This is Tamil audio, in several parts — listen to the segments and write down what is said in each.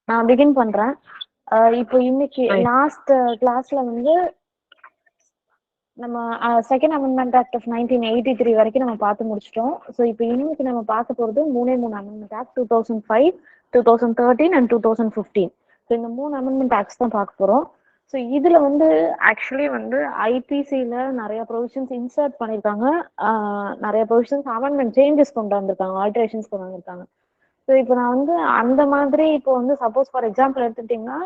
நான் பிகின் பண்றேன். இப்போ இன்னைக்கு லாஸ்ட் கிளாஸ்ல வந்து நம்ம செகண்ட் அமெண்ட்மெண்ட் ஆக்ட் ஆஃப் 1983 வரைக்கும் நம்ம பார்த்து முடிச்சிட்டோம். ஸோ இப்போ இன்னைக்கு நம்ம பார்க்க போகிறது மூணு அமெண்ட்மெண்ட் ஆக்ட் 2005, 2013 அண்ட் 2015. ஸோ இந்த 3 அமெண்ட்மெண்ட் ஆக்ட்ஸ் தான் பார்க்க போகிறோம். ஸோ இதில் வந்து ஆக்சுவலி வந்து ஐபிசியில் நிறைய ப்ரொவிஷன்ஸ் இன்சர்ட் பண்ணியிருக்காங்க, நிறைய ப்ரொவிஷன்ஸ் அமெண்ட்மெண்ட் சேஞ்சஸ் கொண்டு வந்திருக்காங்க, ஆல்ட்ரேஷன்ஸ் கொண்டு வந்திருக்காங்க. ஸோ இப்போ நான் வந்து அந்த மாதிரி இப்போ வந்து சப்போஸ் ஃபார் எக்ஸாம்பிள் எடுத்துக்கிட்டிங்கன்னா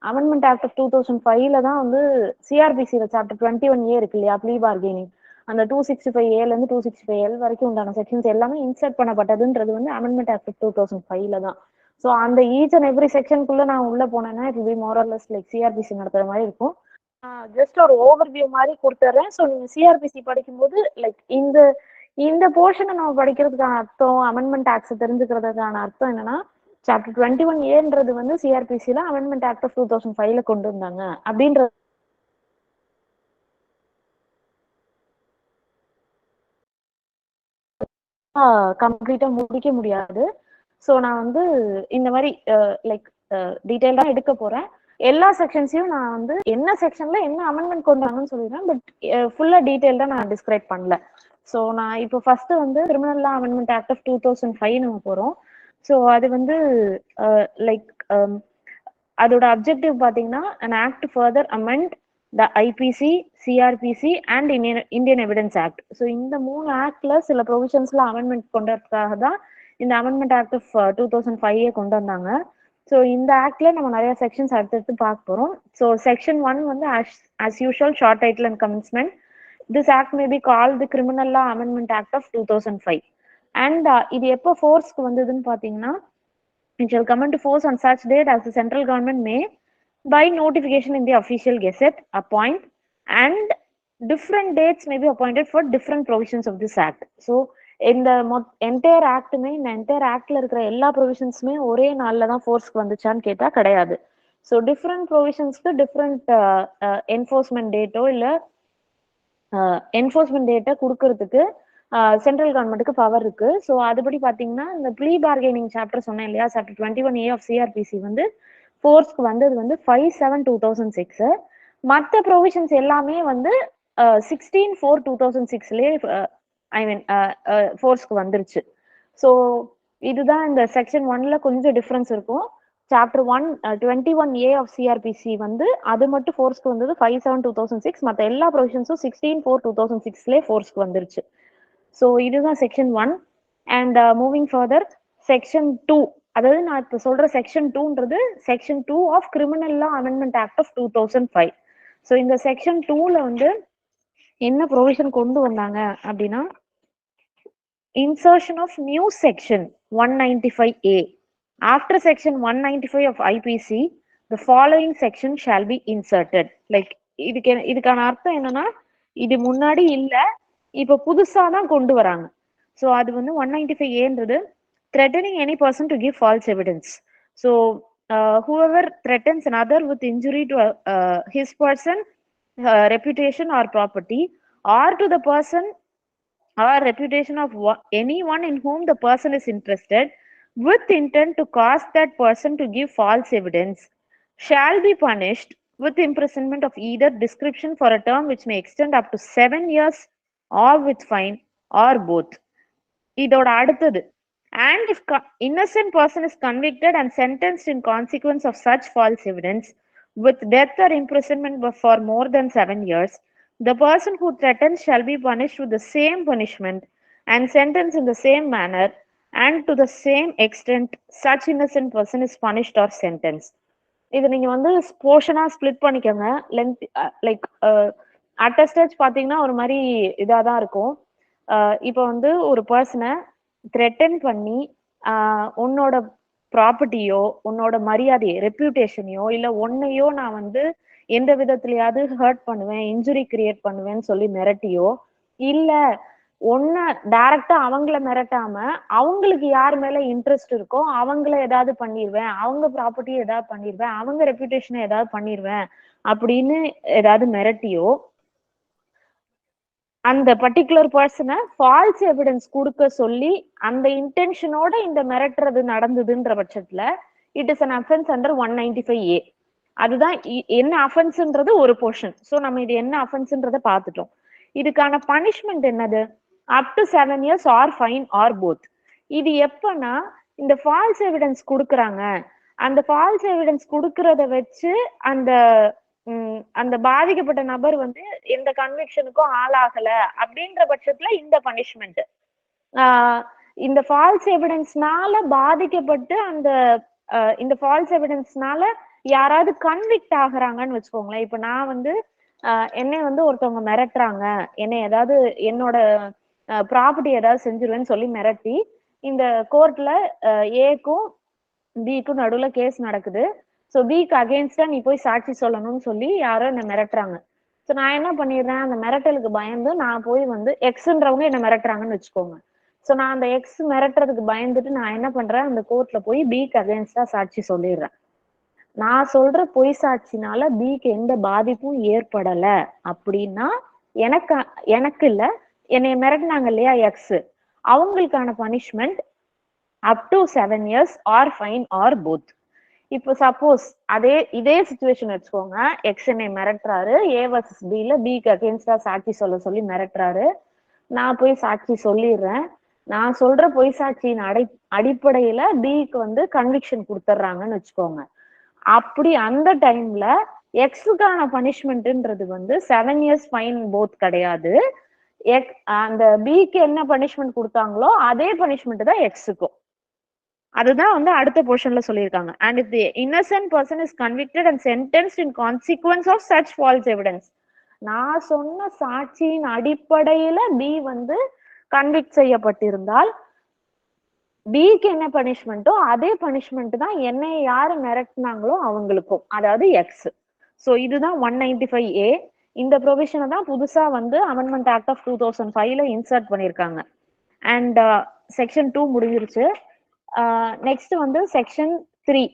அமெண்ட்மெண்ட் ஆக்ட் ஆஃப் 2005 தான் வந்து சிஆர்பிசியில் சாப்டர் 21A இருக்கு இல்லையா, ப்ளீ பார்கெனிங், அந்த 265A to 265L வரைக்கும் உண்டான செக்ஷன்ஸ் எல்லாமே இன்சர்ட் பண்ணப்பட்டதுன்றது வந்து அமெண்ட்மெண்ட் ஆக்ட் ஆஃப் 2005 தான். ஸோ அந்த ஈச் அண்ட் எவ்ரி செக்ஷனுக்குள்ள நான் உள்ள போனேன்னா it will be more or less like CrPC நடத்துற மாதிரி இருக்கும். ஜஸ்ட் ஒரு ஓவர்வியூ மாதிரி கொடுத்துட்றேன். ஸோ நீங்கள் சிஆர்பிசி படிக்கும்போது லைக் இந்த போர்ஷனை நம்ம படிக்கிறதுக்கான அர்த்தம், அமெண்ட்மெண்ட் ஆக்ட்ஸ் தெரிஞ்சுக்கிறதுக்கான அர்த்தம் என்னன்னா, சாப்டர் 21Aன்றது வந்து சிஆர்பிசியில் அமெண்ட்மெண்ட் ஆக்ட் ஆஃப் 2005 கொண்டு வந்தாங்க அப்படின்றது கம்ப்ளீட்டா முடிக்க முடியாது. ஸோ நான் வந்து இந்த மாதிரி லைக் டீட்டெயில்டாக எடுக்க போறேன். எல்லா செக்ஷன்ஸையும் நான் வந்து என்ன செக்ஷன்ல என்ன அமெண்ட்மெண்ட் கொண்டு வந்தாங்கன்னு சொல்லிடுறேன், பட் ஃபுல்லா டீட்டெயில்டா நான் டிஸ்கிரைப் பண்ணல. ஸோ நான் இப்போ ஃபர்ஸ்ட் வந்து criminal law amendment act of 2005 நம்ம போறோம். ஸோ அது வந்து லைக் அதோட அப்ஜெக்டிவ் பார்த்தீங்கன்னா an act to further amend the IPC, CRPC and Indian Evidence Act. So இந்த 3 ஆக்ட்ல சில ப்ரொவிஷன்ஸ்ல அமெண்ட்மெண்ட் கொண்டதுக்காக தான் இந்த அமெண்ட்மெண்ட் ஆக்ட் ஆஃப் 2005 கொண்டு வந்தாங்க. ஸோ இந்த ஆக்ட்ல நம்ம நிறைய செக்ஷன்ஸ் அடுத்தடுத்து பார்க்க போறோம். ஸோ செக்ஷன் 1 வந்து as usual short title and commencement. This act may be called the Criminal Law Amendment Act of 2005. And இது எப்போ ஃபோர்ஸ்க்கு வந்ததுன்னு பார்த்தீங்கன்னா, it shall come into force on such date as the central government may, by notification in the official gazette, appoint, and different dates may be appointed for different provisions of this act. So இந்த என்டையர் ஆக்டுமே, இந்த என்டையர் ஆக்ட்ல இருக்கிற எல்லா ப்ரொவிஷன்ஸுமே ஒரே நாளில் தான் ஃபோர்ஸ்க்கு வந்துச்சான்னு கேட்டால் கிடையாது. ஸோ டிஃப்ரெண்ட் ப்ரொவிஷன்ஸ்க்கு டிஃப்ரெண்ட் என்ஃபோர்ஸ்மெண்ட் டேட்டோ இல்லை என்ஃபோர்ஸ்மெண்ட் டேட்டை கொடுக்கறதுக்கு சென்ட்ரல் கவர்மெண்ட்டுக்கு பவர் இருக்கு. ஸோ அதுபடி பார்த்தீங்கன்னா இந்த ப்ளீ பார்கெனிங் சாப்டர் சொன்னேன் இல்லையா, சாப்டர் 21A ஆஃப் சிஆர்பிசி வந்து ஃபோர்ஸ்க்கு வந்தது வந்து 5/7/2006. மற்ற ப்ரொவிஷன்ஸ் எல்லாமே வந்து 16/4/2006லே ஐ மீன் ஃபோர்ஸ்க்கு வந்துருச்சு. ஸோ இதுதான் இந்த செக்ஷன் 1ல கொஞ்சம் டிஃப்ரென்ஸ் இருக்கும். சாப்டர் 21A ஆஃப் சிஆர்பிசி வந்து அது மட்டும் ஃபோர்ஸ்க்கு வந்தது 5/7/2006. மற்ற எல்லா ப்ரொவிஷன்ஸும் 16/4/2006லே ஃபோர்ஸ்க்கு வந்துருச்சு. ஸோ இதுதான் section 1. And moving further, section 2, அதாவது நான் இப்போ சொல்ற செக்ஷன் 2ன்றது section 2 of criminal law amendment act of 2005. So இந்த செக்ஷன் 2ல வந்து என்ன ப்ரொவிஷன் கொண்டு வந்தாங்க அப்படின்னா, insertion of new section 195A. After section 195 of IPC, the following section shall be inserted. Like இதுக்கான அர்த்தம் என்னன்னா, இது முன்னாடி இல்லை, இப்போ புதுசாக தான் கொண்டு வராங்க. ஸோ அது வந்து 195Aன்றது threatening any person to give false evidence. So whoever threatens another with injury to his person, reputation or property, or to the person or reputation of anyone in whom the person is interested, with intent to cause that person to give false evidence, shall be punished with imprisonment of either description for a term which may extend up to 7 years or with fine or both. இதோட அடுத்தது, and if innocent person is convicted and sentenced in consequence of such false evidence with death or imprisonment for more than 7 years, the person who threatens shall be punished with the same punishment and sentenced in the same manner and to the same extent such innocent person is punished or sentenced. இது நீங்க வந்து போர்ஷனா ஸ்பிளிட் பண்ணிக்கோங்க. லென்த் லைக் அட்டஸ்டேஜ் பார்த்தீங்கன்னா ஒரு மாதிரி இதாக தான் இருக்கும். இப்போ வந்து ஒரு பர்சனை த்ரெட்டன் பண்ணி உன்னோட ப்ராப்பர்ட்டியோ உன்னோட மரியாதையோ ரெப்யூட்டேஷனையோ இல்லை ஒன்னையோ நான் வந்து எந்த விதத்துலயாவது ஹர்ட் பண்ணுவேன், இன்ஜுரி கிரியேட் பண்ணுவேன்னு சொல்லி மிரட்டியோ, இல்லை ஒன்ன டைரக்டா அவங்கள மிரட்டாம அவங்களுக்கு யார் மேல இன்ட்ரெஸ்ட் இருக்கோ அவங்கள ஏதாவது பண்ணிடுவேன், அவங்க ப்ராப்பர்ட்டியை ஏதாவது பண்ணிடுவேன், அவங்க ரெப்யூட்டேஷனை ஏதாவது பண்ணிடுவேன் அப்படின்னு ஏதாவது மிரட்டியோ அந்த பர்டிகுலர் பர்சனை ஃபால்ஸ் எவிடன்ஸ் கொடுக்க சொல்லி அந்த இன்டென்ஷனோட இந்த மிரட்டுறது நடந்ததுன்ற பட்சத்துல it is an offence under 195A. அதுதான் என்ன அஃபென்ஸ்ன்றது ஒரு போர்ஷன். ஸோ நம்ம இது என்ன அஃபென்ஸ்ன்றத பார்த்துட்டோம். இதுக்கான பனிஷ்மெண்ட் என்னது? Up to 7 years or fine or both. இது எப்பன்னா இந்த ஃபால்ஸ் எவிடன்ஸ் கொடுக்குறாங்க, அந்த ஃபால்ஸ் எவிடன்ஸ் கொடுக்கறத வச்சு அந்த அந்த பாதிக்கப்பட்ட நபர் வந்து எந்த கன்விக்ஷனுக்கும் ஆளாகல அப்படின்ற பட்சத்துல இந்த பனிஷ்மெண்ட். இந்த ஃபால்ஸ் எவிடன்ஸ்னால பாதிக்கப்பட்டு அந்த இந்த ஃபால்ஸ் எவிடன்ஸ்னால யாராவது கன்விக்ட் ஆகுறாங்கன்னு வச்சுக்கோங்களேன். இப்ப நான் வந்து என்னை வந்து ஒருத்தவங்க மிரட்டுறாங்க, என்னை ஏதாவது என்னோட ப்ராப்பர்ட்டி ஏதாவது செஞ்சிருவேன்னு சொல்லி மிரட்டி இந்த கோர்ட்ல ஏக்கும் பிக்கும் நடுவுல கேஸ் நடக்குது. ஸோ பிக்கு அகேன்ஸ்டா நீ போய் சாட்சி சொல்லணும்னு சொல்லி யாரோ என்ன மிரட்டுறாங்க. ஸோ நான் என்ன பண்ணிடுறேன், அந்த மிரட்டலுக்கு பயந்து நான் போய் வந்து எக்ஸ்ன்றவங்க என்ன மிரட்டுறாங்கன்னு வச்சுக்கோங்க. ஸோ நான் அந்த எக்ஸ் மிரட்டுறதுக்கு பயந்துட்டு நான் என்ன பண்றேன், அந்த கோர்ட்ல போய் பிக்கு அகேன்ஸ்டா சாட்சி சொல்லிடுறேன். நான் சொல்ற பொய் சாட்சினால பிக்கு எந்த பாதிப்பும் ஏற்படல அப்படின்னா எனக்கு இல்ல, என்னை மிரட்டினாங்க இல்லையா எக்ஸ், அவங்களுக்கான punishment up to 7 years or fine or both. இப்போ சப்போஸ் இதே சிச்சுவேஷன் வச்சுக்கோங்க, எக்ஸ் என்னை மிரட்டுறாரு, ஏ வர்சஸ் பில பிக்கு அகேன்ஸ்டா சாட்சி சொல்லி மிரட்டுறாரு. நான் போய் சாட்சி சொல்லிடுறேன். நான் சொல்ற பொய் சாட்சியின் அடிப்படையில பிக்கு வந்து கன்விக்ஷன் கொடுத்துட்றாங்கன்னு வச்சுக்கோங்க. அப்படி அந்த டைம்ல எக்ஸுக்கான பனிஷ்மெண்ட்ன்றது வந்து 7 years ஃபைன் போத் கிடையாது. அந்த பிக்கு என்ன பனிஷ்மெண்ட் கொடுத்தாங்களோ அதே பனிஷ்மெண்ட் தான் எக்ஸுக்கும். அதுதான் வந்து அடுத்த போர்ஷன்ல சொல்லியிருக்காங்க. And if the innocent person is convicted and sentenced in consequence of such false evidence. நான் சொன்ன சாட்சியின் அடிப்படையில பி வந்து கன்விக்ட் செய்யப்பட்டிருந்தால் பிக்கு என்ன பனிஷ்மெண்ட்டோ அதே பனிஷ்மெண்ட் தான் என்னை யாரு மிரட்டினாங்களோ அவங்களுக்கும், அதாவது எக்ஸ். ஸோ இதுதான் 195A. இந்த ப்ரொவிஷனை தான் புதுசா வந்து அமெண்ட்மெண்ட் ஆக்ட் ஆஃப் 2005ல இன்சர்ட் பண்ணியிருக்காங்க. அண்ட் செக்ஷன் 2 முடிஞ்சிருச்சு. நெக்ஸ்ட் வந்து செக்ஷன் 3.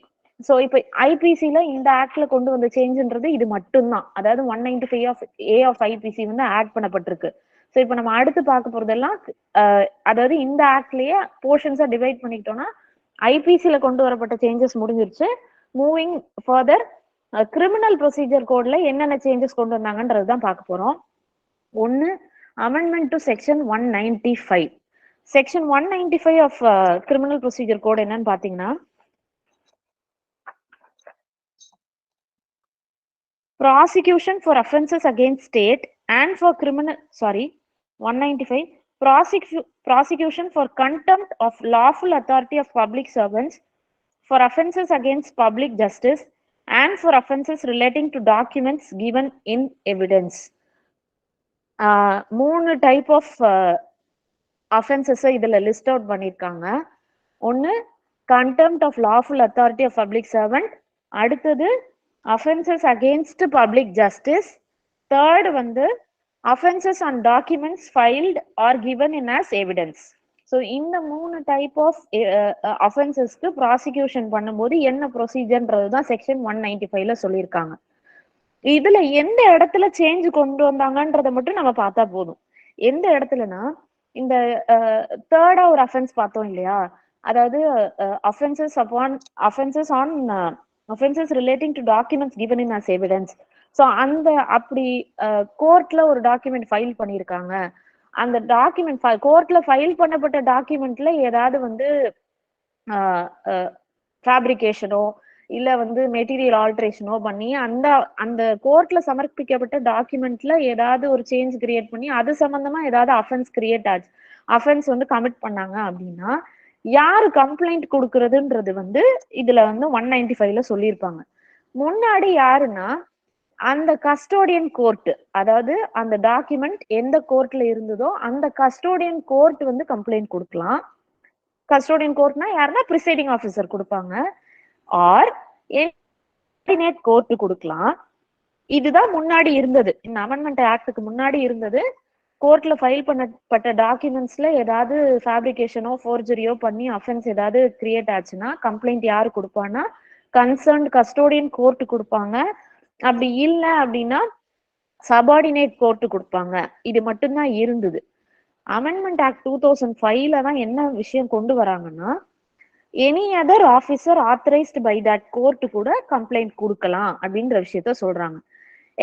ஸோ இப்போ ஐபிசில இந்த ஆக்ட்ல கொண்டு வந்த சேஞ்சுன்றது இது மட்டும்தான். அதாவது 195A ஆஃப் ஐபிசி வந்து ஆட் பண்ணப்பட்டிருக்கு. ஸோ இப்போ நம்ம அடுத்து பார்க்க போறதெல்லாம் அதாவது இந்த ஆக்ட்லயே போர்ஷன்ஸா டிவைட் பண்ணிக்கிட்டோம்னா ஐபிசில கொண்டு வரப்பட்ட சேஞ்சஸ் முடிஞ்சிருச்சு. மூவிங் ஃபர்தர் கிரிமினல் ப்ரொசீஜர் கோட்ல என்னென்ன சேஞ்சஸ் கொண்டு வந்தாங்கன்றது தான் பார்க்க போறோம். ஒன்னு, amendment to section 195. Section 195 of criminal procedure code என்னன்னு பாத்தீங்கன்னா, prosecution for offenses against state and for criminal 195 prosecution for contempt of lawful authority of public servants, for offenses against public justice and for offenses relating to documents given in evidence. மூணு டைப் ஆஃப் அஃபென்சஸ் இதுல லிஸ்ட் அவுட் பண்ணிருக்காங்க. ஒன்னு, contempt of lawful authority of public servant. அடுத்தது offenses against public justice. Third வந்து offenses on documents filed or given in as evidence. So இந்த மூணு டைப் ஆஃப் offensesக்கு ப்ராசிக்யூஷன் பண்ணும்போது என்ன ப்ரொசீஜர்ன்றது தான் செக்ஷன் 195ல சொல்லியிருக்காங்க. இதுல எந்த இடத்துல சேஞ்ச் கொண்டு வந்தாங்கன்றத மட்டும் நம்ம பார்த்தா போதும். எந்த இடத்துலனா, இந்த தேர்டா ஒரு அஃபென்ஸ் பார்த்தோம் இல்லையா, அதாவது offenses relating to documents given in as evidence. So அந்த அப்படி கோர்ட்ல ஒரு டாக்குமெண்ட் ஃபைல் பண்ணியிருக்காங்க. அந்த டாக்குமெண்ட் கோர்ட்ல ஃபைல் பண்ணப்பட்ட டாக்குமெண்ட்ல ஏதாவது வந்து ஃபேப்ரிகேஷனோ இல்ல வந்து மெட்டீரியல் ஆல்ட்ரேஷனோ பண்ணி அந்த கோர்ட்ல சமர்ப்பிக்கப்பட்ட டாக்குமெண்ட்ல ஏதாவது ஒரு சேஞ்ச் கிரியேட் பண்ணி அது சம்பந்தமா ஏதாவது அஃபென்ஸ் வந்து கமிட் பண்ணாங்க அப்படின்னா யாரு கம்ப்ளைண்ட் கொடுக்கறதுன்றது வந்து இதுல வந்து 195ல சொல்லியிருப்பாங்க. முன்னாடி யாருன்னா அந்த கஸ்டோடியன் கோர்ட், அதாவது அந்த டாக்குமெண்ட் எந்த கோர்ட்ல இருந்ததோ அந்த கஸ்டோடியன் கோர்ட் வந்து கம்ப்ளைண்ட் கொடுக்கலாம். கஸ்டோடியன் கோர்ட்னா யாருன்னா பிரிசைடிங் ஆஃபீஸர் கொடுப்பாங்க, ஆர் கோர்ட் கொடுக்கலாம். இதுதான் முன்னாடி இருந்தது, இந்த அமெண்ட்மெண்ட் ஆக்டுக்கு முன்னாடி இருந்தது. கோர்ட்ல ஃபைல் பண்ணப்பட்ட டாக்குமெண்ட்ஸ்ல ஏதாவது ஃபேப்ரிகேஷனோ ஃபோர்ஜரியோ பண்ணி அஃபென்ஸ் ஏதாவது கிரியேட் ஆச்சுன்னா கம்ப்ளைண்ட் யாரு கொடுப்பான்னா கன்சர்ன்ட் கஸ்டோடியன் கோர்ட் கொடுப்பாங்க. அப்படி இல்லை அப்படின்னா சபார்டினேட் கோர்ட் கொடுப்பாங்க. இது மட்டும்தான் இருந்தது. அமெண்ட்மெண்ட் ஆக்ட் 2005ல தான் என்ன விஷயம் கொண்டு வராங்கன்னா, any other officer authorised by that court கூட கம்ப்ளைண்ட் கொடுக்கலாம் அப்படின்ற விஷயத்த சொல்றாங்க.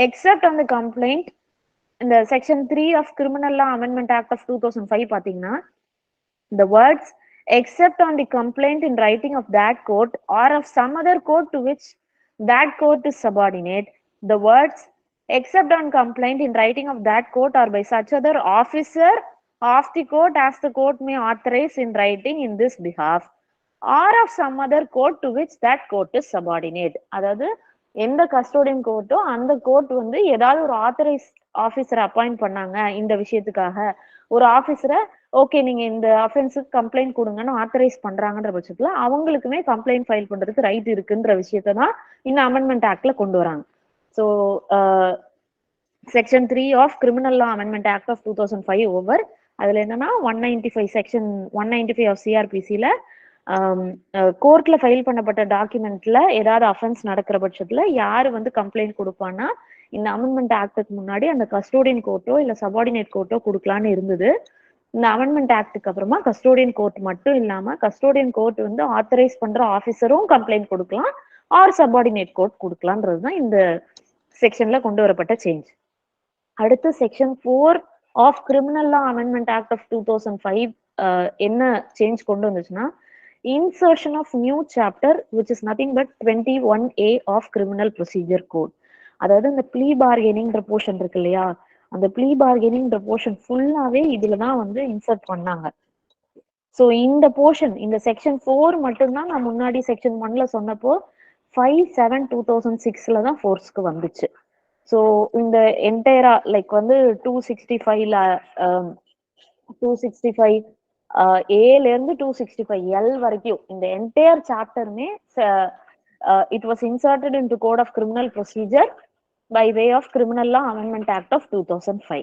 எக்ஸப்ட் ஆன் த கம்ப்ளைண்ட் இந்த section 3 of criminal law amendment act of 2005 பாத்தீங்கன்னா the words except on the complaint in writing of that court or of some other court to which that court is subordinate, the words except on complaint in writing of that court or by such other officer of the court as the court may authorize in writing in this behalf or of some other court to which that court is subordinate. அதாவது எந்த கஸ்டோடியன் கோர்ட்டோ அந்த கோர்ட் வந்து ஏதாவது ஒரு ஆத்தரைஸ் ஆபீசரை அப்பாயிண்ட் பண்ணாங்க இந்த விஷயத்துக்காக, ஒரு ஆபீசரை ஓகே நீங்க இந்த அஃபென்ஸுக்கு கம்ப்ளைண்ட் கொடுங்கன்னு ஆத்தரைஸ் பண்றாங்கன்ற பட்சத்துல அவங்களுக்குமே கம்ப்ளைண்ட் ஃபைல் பண்றதுக்கு ரைட் இருக்குன்ற விஷயத்தை தான் இந்த அமெண்ட்மெண்ட் ஆக்ட்ல கொண்டு வராங்க. So section 3 of criminal law amendment act of 2005 over. அதுல என்னன்னா 195 செக்ஷன் 195 ஆஃப் சிஆர்பிசில கோர்ட்ல ஃபைல் பண்ணப்பட்ட டாக்குமெண்ட்ல ஏதாவது அஃபென்ஸ் நடக்கிற பட்சத்துல யாரு வந்து கம்ப்ளைண்ட் கொடுப்பான்னா இந்த அமெண்ட்மெண்ட் ஆக்டுக்கு முன்னாடி அந்த கஸ்டோடியன் கோர்ட்டோ இல்ல சபார்டினேட் கோர்ட்டோ கொடுக்கலான்னு இருந்தது. இந்த அமெண்ட்மெண்ட் ஆக்டுக்கு அப்புறமா கஸ்டோடியன் கோர்ட் மட்டும் இல்லாம கஸ்டோடியன் கோர்ட் வந்து ஆத்தரைஸ் பண்ற ஆபீசரும் கம்ப்ளைண்ட் கொடுக்கலாம் ஆர் சபார்டினேட் கோர்ட் கொடுக்கலான்றதுதான் இந்த செக்ஷன்ல கொண்டு வரப்பட்ட சேஞ்ச். அடுத்து section 4 of criminal law amendment act of 2005 என்ன சேஞ்ச் கொண்டு வந்துச்சுன்னா insertion of new chapter which is nothing but 21A of criminal procedure code. அதாவது இந்த ப்ளீ பார்கெனிங்ன்ற போர்ஷன் இருக்கு இல்லையா, அந்த ப்ளீ பார்கெனிங்ன்ற போர்ஷன் ஃபுல்லாவே இதுலதான் வந்து இன்சர்ட் பண்ணாங்க. ஸோ இந்த போர்ஷன் இந்த செக்ஷன் 4 மட்டும்தான் நான் முன்னாடி செக்ஷன் 1ல சொன்னப்போ 5/7/2006 தான் ஃபோர்ஸ்க்கு வந்துச்சு. ஸோ இந்த என்டையரா லைக் வந்து 265ல 265 ஏல இருந்து 265 எல் வரைக்கும் இந்த என்டையர் சாப்டருமே it was inserted into code of criminal procedure by way of criminal law amendment act of 2005.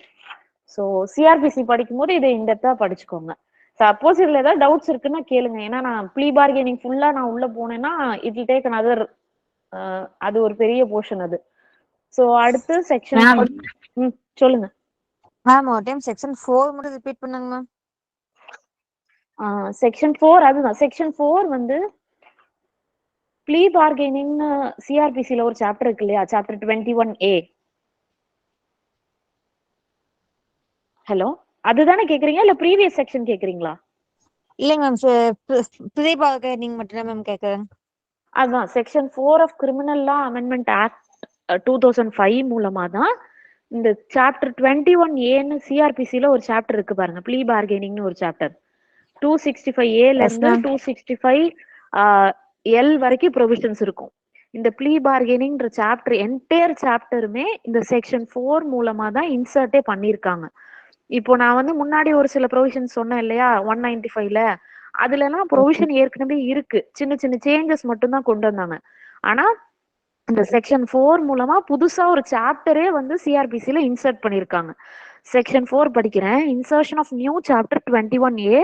So CrPC படிக்கும் போது இதை இன்டெப்தா படிச்சுக்கோங்க. சப்போஸ் இதுல ஏதாவது டவுட்ஸ் இருக்குன்னா கேளுங்க. ஏன்னா நான் ப்ளீ பார்கெனிங் ஃபுல்லா நான் உள்ள போனேன்னா இட் வில் டேக் another அது ஒரு பெரிய போர்ஷன் அது. ஸோ அடுத்து செக்ஷன் சொல்லுங்க மேம். ஒரு டைம் செக்ஷன் 4 மட்டும் ரிப்பீட் பண்ணுங்க மேம். செக்ஷன் 4 அதுதான். செக்ஷன் 4 வந்து ப்ளீ பார்கெனிங்னு சிஆர்பிசில ஒரு சாப்டர் இருக்கு இல்லையா, சாப்டர் 21A. ஹலோ, அதுதானே கேக்குறீங்க இல்ல ப்ரீவியஸ் செக்ஷன் கேக்குறீங்களா? இல்லைங்க மேம், ப்ளீ பார்கெனிங் மட்டும் தான் மேம் கேக்குறேன். அதுதான் section 4 of criminal law amendment act 2005 மூலமா தான் இந்த சாப்டர் 21Aன்னு சிஆர்பிசில ஒரு சாப்டர் இருக்கு பாருங்க, ப்ளீ பார்கெனிங்னு ஒரு சாப்டர். 265Aல இருந்து 265L வரைக்கும் ப்ரொவிஷன்ஸ் இருக்கும். இந்த ப்ளீ பார்கெனிங்ன்ற சாப்டர் என்டையர் சாப்டருமே இந்த செக்ஷன் 4 மூலமா தான் இன்சர்ட்டே பண்ணிருக்காங்க. இப்போ நான் வந்து முன்னாடி ஒரு சில ப்ரொவிஷன்ஸ் சொன்னேன் இல்லையா 195ல, அதுல எல்லாம் ப்ரொவிஷன் ஏற்கனவே இருக்கு, சின்ன சின்ன சேஞ்சஸ் மட்டும் தான் கொண்டு வந்தாங்க. ஆனா இந்த செக்ஷன் 4 மூலமா புதுசா ஒரு சாப்டரே வந்து சிஆர்பிசில இன்சர்ட் பண்ணிருக்காங்க. செக்ஷன் 4 படிக்கிறேன். Insertion of new chapter 21A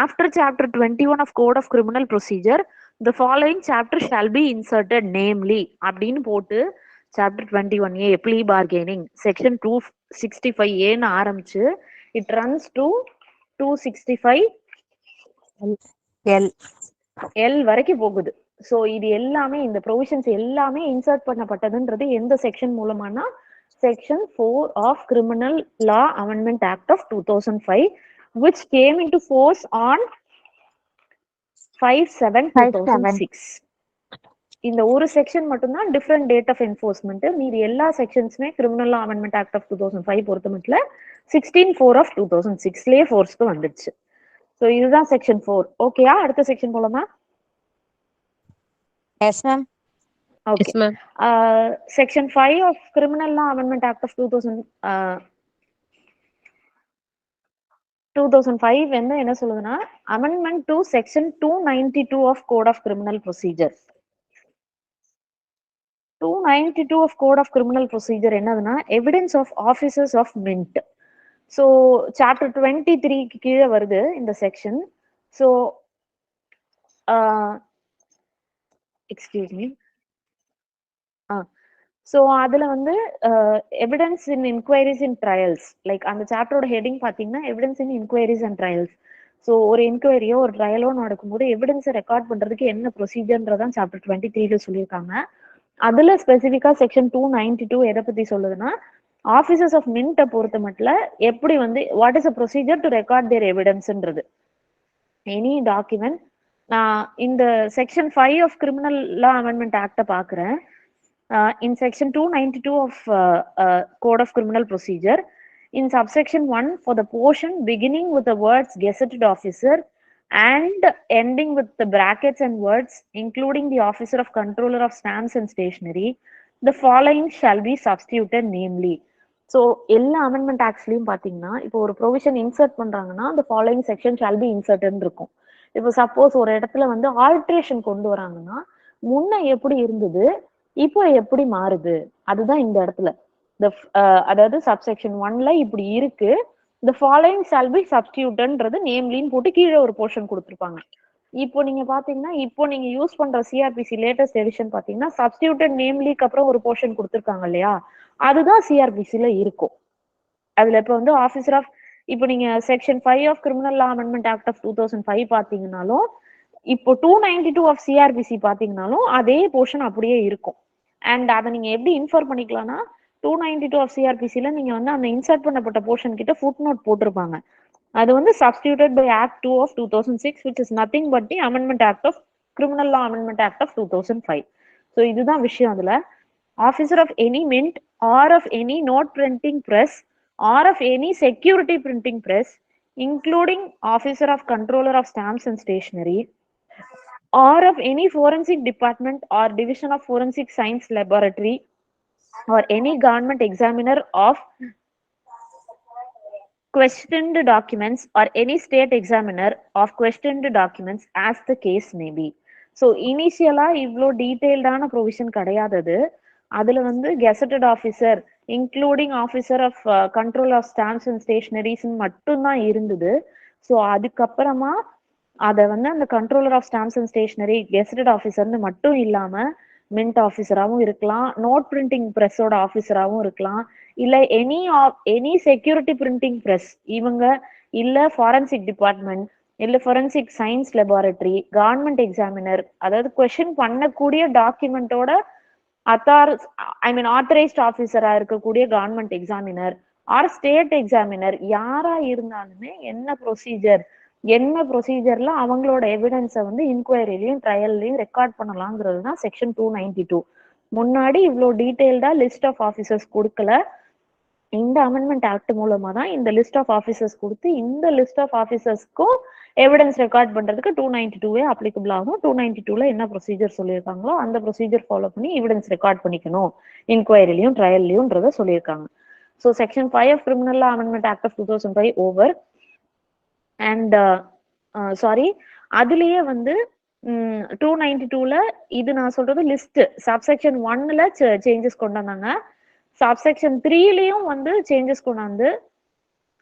after chapter 21 of code of criminal procedure the following chapter shall be inserted namely அப்படின்னு போட்டு chapter 21A plea bargaining section 265Aன்னு ஆரம்பிச்சு இட் ரன்ஸ் டு 265L வரைக்கும் போகுது. ஸோ இது எல்லாமே இந்த ப்ரொவிஷன்ஸ் எல்லாமே இன்சர்ட் பண்ணப்பட்டதுன்றது எந்த செக்ஷன் மூலமானா section 4 of criminal law amendment act of 2005 which came into force on 5/7/2006. இந்த ஒரு செக்ஷன் மட்டும்தான் டிஃப்ரெண்ட் டேட் ஆஃப் என்ஃபோர்ஸ்மெண்ட். மீதி எல்லா செக்ஷன்ஸுமே criminal law amendment act of 2005 பொறுத்த மட்டும் 16/4/2006லயே ஃபோர்ஸ்க்கு வந்துடுச்சு. ஸோ இதுதான் செக்ஷன் 4. ஓகேயா? அடுத்த செக்ஷன் போலாமா? Yes ma'am. Okay. Section 5 of criminal law amendment act of 2005 என்ன சொல்லுதுன்னா amendment to section 292 of code of criminal procedure. 292 of code of criminal procedure என்னதுன்னா evidence of officers of mint. So chapter 23க்கு கீழே வருது இந்த section. So excuse me. So அதுல வந்து evidence in inquiries in trials, like அந்த சாப்டரோட ஹெட்டிங் பாத்தீங்கன்னா evidence in inquiries and trials. So ஒரு என்கொயரியோ ஒரு ட்ரையலோ நடக்கும்போது எவிடன்ஸை ரெக்கார்ட் பண்றதுக்கு என்ன ப்ரொசீஜர்ன்றதான் சாப்டர் 23 சொல்லியிருக்காங்க. அதுல ஸ்பெசிஃபிக்கா செக்ஷன் 292 எதை பத்தி சொல்லுதுன்னா, ஆஃபீஸர்ஸ் ஆஃப் மின்ட்டை பொறுத்த மட்டும் எப்படி வந்து what is a procedure to record their எவிடன்ஸ்ன்றது. எனி டாக்குமெண்ட், நான் இந்த section 5 of criminal law amendment ஆக்டை பாக்குறேன். In section 292 of Code of Criminal Procedure, in subsection 1, for the portion beginning with the words gazetted officer and ending with the brackets and words including the officer of controller of stamps and stationery, the following shall be substituted namely. So எல்லா அமெண்ட்மெண்ட் ஆக்ட்ஸ்லையும் பார்த்தீங்கன்னா இப்போ ஒரு ப்ரொவிஷன் இன்சர்ட் பண்றாங்கன்னா அந்த ஃபாலோயிங் செக்ஷன் ஷால் பி இன்சர்ட்னு இருக்கும். இப்போ சப்போஸ் ஒரு இடத்துல வந்து ஆல்ட்ரேஷன் கொண்டு வராங்கன்னா முன்ன எப்படி இருந்தது இப்போ எப்படி மாறுது அதுதான் இந்த இடத்துல அதாவது சப்செக்ஷன் 1ல இப்படி இருக்கு, the following shall be substitutedன்றது நேம்லின்னு போட்டு கீழே ஒரு போர்ஷன் கொடுத்துருப்பாங்க. இப்போ நீங்க பாத்தீங்கன்னா இப்போ நீங்க யூஸ் பண்ற சிஆர்பிசி லேட்டஸ்ட் எடிஷன் பாத்தீங்கன்னா சப்ஸ்டியூட்டட் நேம்லிக்கு அப்புறம் ஒரு போர்ஷன் கொடுத்துருக்காங்க இல்லையா, அதுதான் சிஆர்பிசில இருக்கும். அதுல இப்ப வந்து ஆஃபீஸர் ஆஃப் இப்போ நீங்க section 5 of criminal law amendment act of 2005 பாத்தீங்கன்னாலும் இப்போ 292 ஆஃப் சிஆர்பிசி பாத்தீங்கன்னாலும் அதே போர்ஷன் அப்படியே இருக்கும். அண்ட் அதை நீங்க எப்படி இன்ஃபார் பண்ணிக்கலாம்னா 292 ஆஃப் சிஆர்பிசில நீங்க வந்து அந்த இன்சர்ட் பண்ணப்பட்ட போர்ஷன் கிட்ட ஃபுட் நோட் போட்டிருப்பாங்க. அது வந்து substituted by act 2 of 2006 which is nothing but the amendment act of criminal law amendment act of 2005. So இதுதான் விஷயம். அதுல officer of any mint or of any note printing press or of any security printing press including officer of controller of stamps and stationery or of any forensic department or division of forensic science laboratory or any government examiner of questioned documents or any state examiner of questioned documents as the case may be. So இனிஷியலா இவ்வளோ டீட்டெயில்டான ப்ரொவிஷன் கிடையாதது. அதுல வந்து gazetted officer including officer of control of stamps and stationeries மட்டும்தான் இருந்தது. ஸோ அதுக்கப்புறமா அதை வந்து அந்த controller of stamps and stationery gazetted ஆஃபீஸர்னு மட்டும் இல்லாம மின்ட் ஆஃபீஸராகவும் இருக்கலாம், நோட் பிரிண்டிங் ப்ரெஸ்ஸோட ஆஃபீஸராகவும் இருக்கலாம், இல்ல எனி செக்யூரிட்டி பிரிண்டிங் ப்ரெஸ் இவங்க, இல்ல ஃபாரன்சிக் டிபார்ட்மெண்ட், இல்ல forensic science laboratory, government examiner, அதாவது கொஸ்டின் பண்ணக்கூடிய டாக்குமெண்டோட ஆத்தரைஸ்ட் ஆஃபீஸரா இருக்கக்கூடிய government examiner or state examiner யாரா இருந்தாலுமே என்ன ப்ரொசீஜர்ல அவங்களோட எவிடன்ஸை வந்து இன்கொயரிலையும் ட்ரையல்லையும் ரெக்கார்ட் பண்ணலாங்கிறது தான் செக்ஷன் 292. முன்னாடி இவ்வளோ டீட்டெயில்டா லிஸ்ட் ஆஃப் ஆஃபீஸர்ஸ் கொடுக்கல. இந்த அமெண்ட்மெண்ட் ஆக்ட் மூலமா தான் இந்த லிஸ்ட் ஆஃப் ஆஃபீஸர்ஸ் கொடுத்து இந்த லிஸ்ட் ஆஃப் ஆஃபீஸர்ஸ்க்கும் எவிடன்ஸ் ரெக்கார்ட் பண்றதுக்கு 292 அப்ளிகபிள் ஆகும். 292ல என்ன ப்ரொசீஜர் சொல்லியிருக்காங்களோ அந்த ப்ரொசீஜர் ஃபாலோ பண்ணி எவிடன்ஸ் ரெக்கார்ட் பண்ணிக்கணும் இன்கொயரிலையும் ட்ரையல்லையும்ன்றத சொல்லியிருக்காங்க. So section 5 of criminal law amendment act of 2005 over. And sorry, அதுலயே வந்து 292ல இது நான் சொல்றது லிஸ்ட் சப்செக்ஷன் 1ல சேஞ்சஸ் கொண்டு வந்தாங்க. சப்செக்ஷன் 3லயும் வந்து சேஞ்சஸ் கொண்டாந்து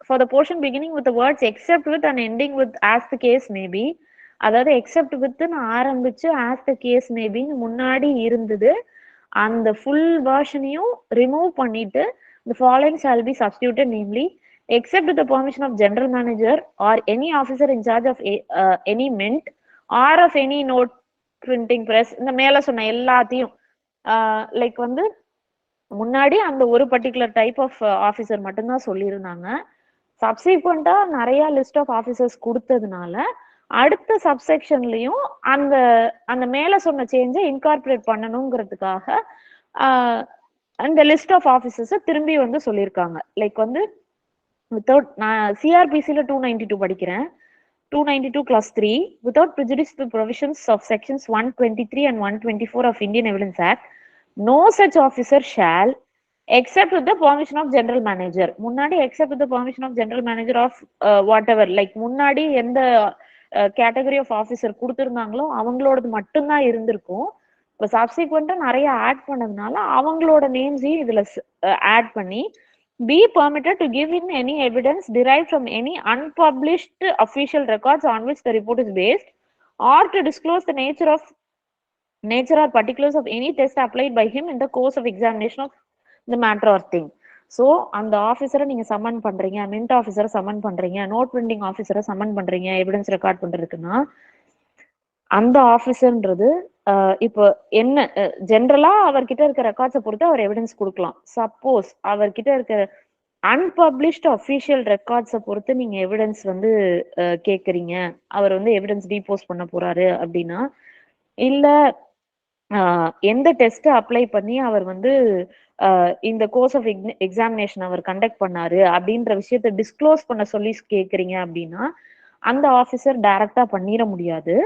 for the portion beginning with the words except with and ending with as the case may be, அதாவது except with ஆரம்பிச்சு as the case may be முன்னாடி இருந்தது அந்த ஃபுல் வெர்ஷனையும் ரிமூவ் பண்ணிட்டு the following shall be substituted namely except with the permission of general manager or any officer in charge of any mint or of any note printing press. இந்த மேல சொன்ன எல்லாத்தையும் லைக் வந்து முன்னாடி அந்த ஒரு பர்டிகுலர் டைப் ஆஃப் ஆஃபீஸர் மட்டும்தான் சொல்லியிருந்தாங்க. சப்சிக்வெண்டா நிறைய லிஸ்ட் ஆஃப் ஆஃபீஸர்ஸ் கொடுத்ததுனால அடுத்த சப்செக்ஷன்லயும் அந்த அந்த மேல சொன்ன சேஞ்சை இன்கார்பரேட் பண்ணணுங்கிறதுக்காக அந்த லிஸ்ட் ஆஃப் ஆஃபீஸர்ஸை திரும்பி வந்து சொல்லியிருக்காங்க. லைக் வந்து வித்தவுட், நான் சிஆர்பிசில 292 படிக்கிறேன். 292 clause 3 without prejudice to provisions of sections 123 and 124 of Indian Evidence Act, no such officer shall except with the permission of general manager. முன்னாடி except with the permission of general manager of whatever, like முன்னாடி எந்த கேட்டகரி ஆஃப் ஆஃபீஸர் கொடுத்துருந்தாங்களோ அவங்களோடது மட்டும்தான் இருந்திருக்கும். இப்போ சப்சிக்வெண்டா நிறைய ஆட் பண்ணதுனால அவங்களோட நேம்ஸையும் இதுல ஆட் பண்ணி be permitted to give in any evidence derived from any unpublished official records on which the report is based or to disclose the nature or particulars of any test applied by him in the course of examination of the matter or thing. So அந்த ஆஃபீஸரை நீங்க சம்மன் பண்றீங்க, மின்ட் ஆஃபீஸரை சம்மன் பண்றீங்க, நோட் பிரிண்டிங் ஆஃபீஸரை சம்மன் பண்றீங்க எவிடன்ஸ் ரெக்கார்ட் பண்றதுக்குன்னா அந்த ஆஃபீஸர்ன்றது இப்போ என்ன ஜென்ரலா அவர்கிட்ட இருக்க ரெக்கார்ட்ஸை பொறுத்து அவர் எவிடன்ஸ் கொடுக்கலாம். சப்போஸ் அவர்கிட்ட இருக்க அன்பப்ளிஷ்டு அஃபிஷியல் ரெக்கார்ட்ஸை பொறுத்து நீங்க எவிடன்ஸ் வந்து கேட்குறீங்க, அவர் வந்து எவிடன்ஸ் டீபோஸ் பண்ண போறாரு அப்படின்னா, இல்ல எந்த டெஸ்ட் அப்ளை பண்ணி அவர் வந்து இந்த கோர்ஸ் ஆஃப் எக்ஸாமினேஷன் அவர் கண்டக்ட் பண்ணாரு அப்படின்ற விஷயத்த டிஸ்க்ளோஸ் பண்ண சொல்லி கேட்குறீங்க அப்படின்னா அந்த ஆஃபீஸர் டைரக்டா பண்ணிட முடியாது.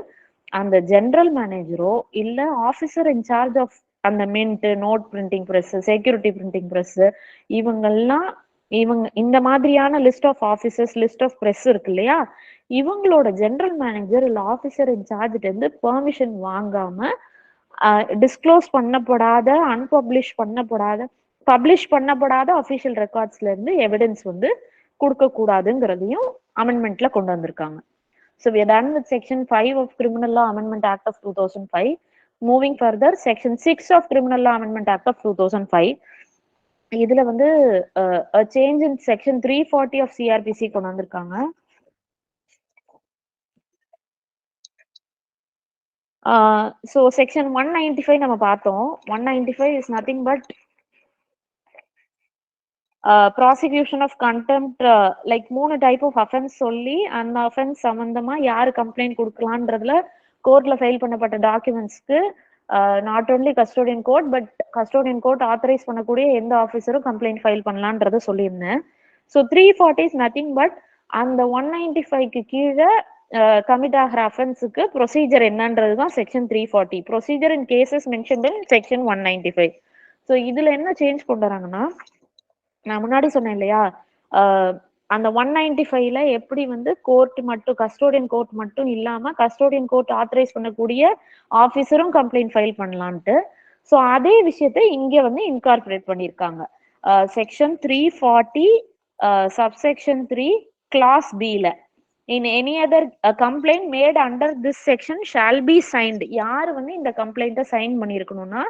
அந்த ஜெனரல் மேனேஜரோ இல்ல ஆஃபீஸர் இன்சார்ஜ் ஆஃப் அந்த mint, note printing press, security printing press, இவங்க இந்த மாதிரியான list of officers, list of press இருக்கு இல்லையா, இவங்களோட ஜெனரல் மேனேஜர் இல்ல ஆஃபீஸர் இன்சார்ஜ்ல இருந்து பெர்மிஷன் வாங்காம டிஸ்க்ளோஸ் பண்ணப்படாத, அன்பப்ளிஷ் பண்ணப்படாத, பப்ளிஷ் பண்ணப்படாத அஃபிஷியல் ரெக்கார்ட்ஸ்ல இருந்து எவிடன்ஸ் வந்து கொடுக்க கூடாதுங்கிறதையும் அமெண்ட்மெண்ட்ல கொண்டு வந்திருக்காங்க. So we are done with section 5 of Criminal Law Amendment Act of 2005. Moving further, section 6 of Criminal Law Amendment Act of 2005. இதுல வந்து a change in section 340 of CRPC கொண்டு வந்திருக்காங்க. So section 195 நம்ம பார்த்தோம். 195 is nothing but prosecution of contempt, like 3 type of offense சொல்லி அந்த offense சம்பந்தமா யாரு கம்ப்ளைண்ட் கொடுக்கலான்றதுல கோர்ட்ல ஃபைல் பண்ணப்பட்ட டாக்குமெண்ட்ஸ்க்கு not only custodian court but custodian court authorise பண்ணக்கூடிய எந்த ஆஃபீஸரும் கம்ப்ளைண்ட் ஃபைல் பண்ணலான்றத சொல்லியிருந்தேன். ஸோ 340 இஸ் நத்திங் பட் அந்த 195க்கு கீழே கமிட் ஆகிற அஃபென்ஸுக்கு ப்ரொசீஜர் என்னன்றது தான் செக்ஷன் 340. ப்ரொசீஜர் இன் கேசஸ் மென்ஷன்ட் இன் செக்ஷன் 195. ஸோ இதுல என்ன சேஞ்ச் கொண்டு வராங்கன்னா, நான் முன்னாடி சொன்னேன் இல்லையா, அந்த 195ல எப்படி வந்து கோர்ட் மட்டும், கஸ்டோடியன் கோர்ட் மட்டும் இல்லாம கஸ்டோடியன் கோர்ட் ஆத்தரைஸ் பண்ணக்கூடிய ஆஃபீஸரும் கம்ப்ளைண்ட் ஃபைல் பண்ணலான்ட்டு. ஸோ அதே விஷயத்தை இங்க வந்து இன்கார்பரேட் பண்ணியிருக்காங்க. செக்ஷன் 340 சப்செக்ஷன் 3 கிளாஸ் பில in any other complaint made under this section shall be signed. யாரு வந்து இந்த கம்ப்ளைண்ட்டை sign பண்ணியிருக்கணும்னா,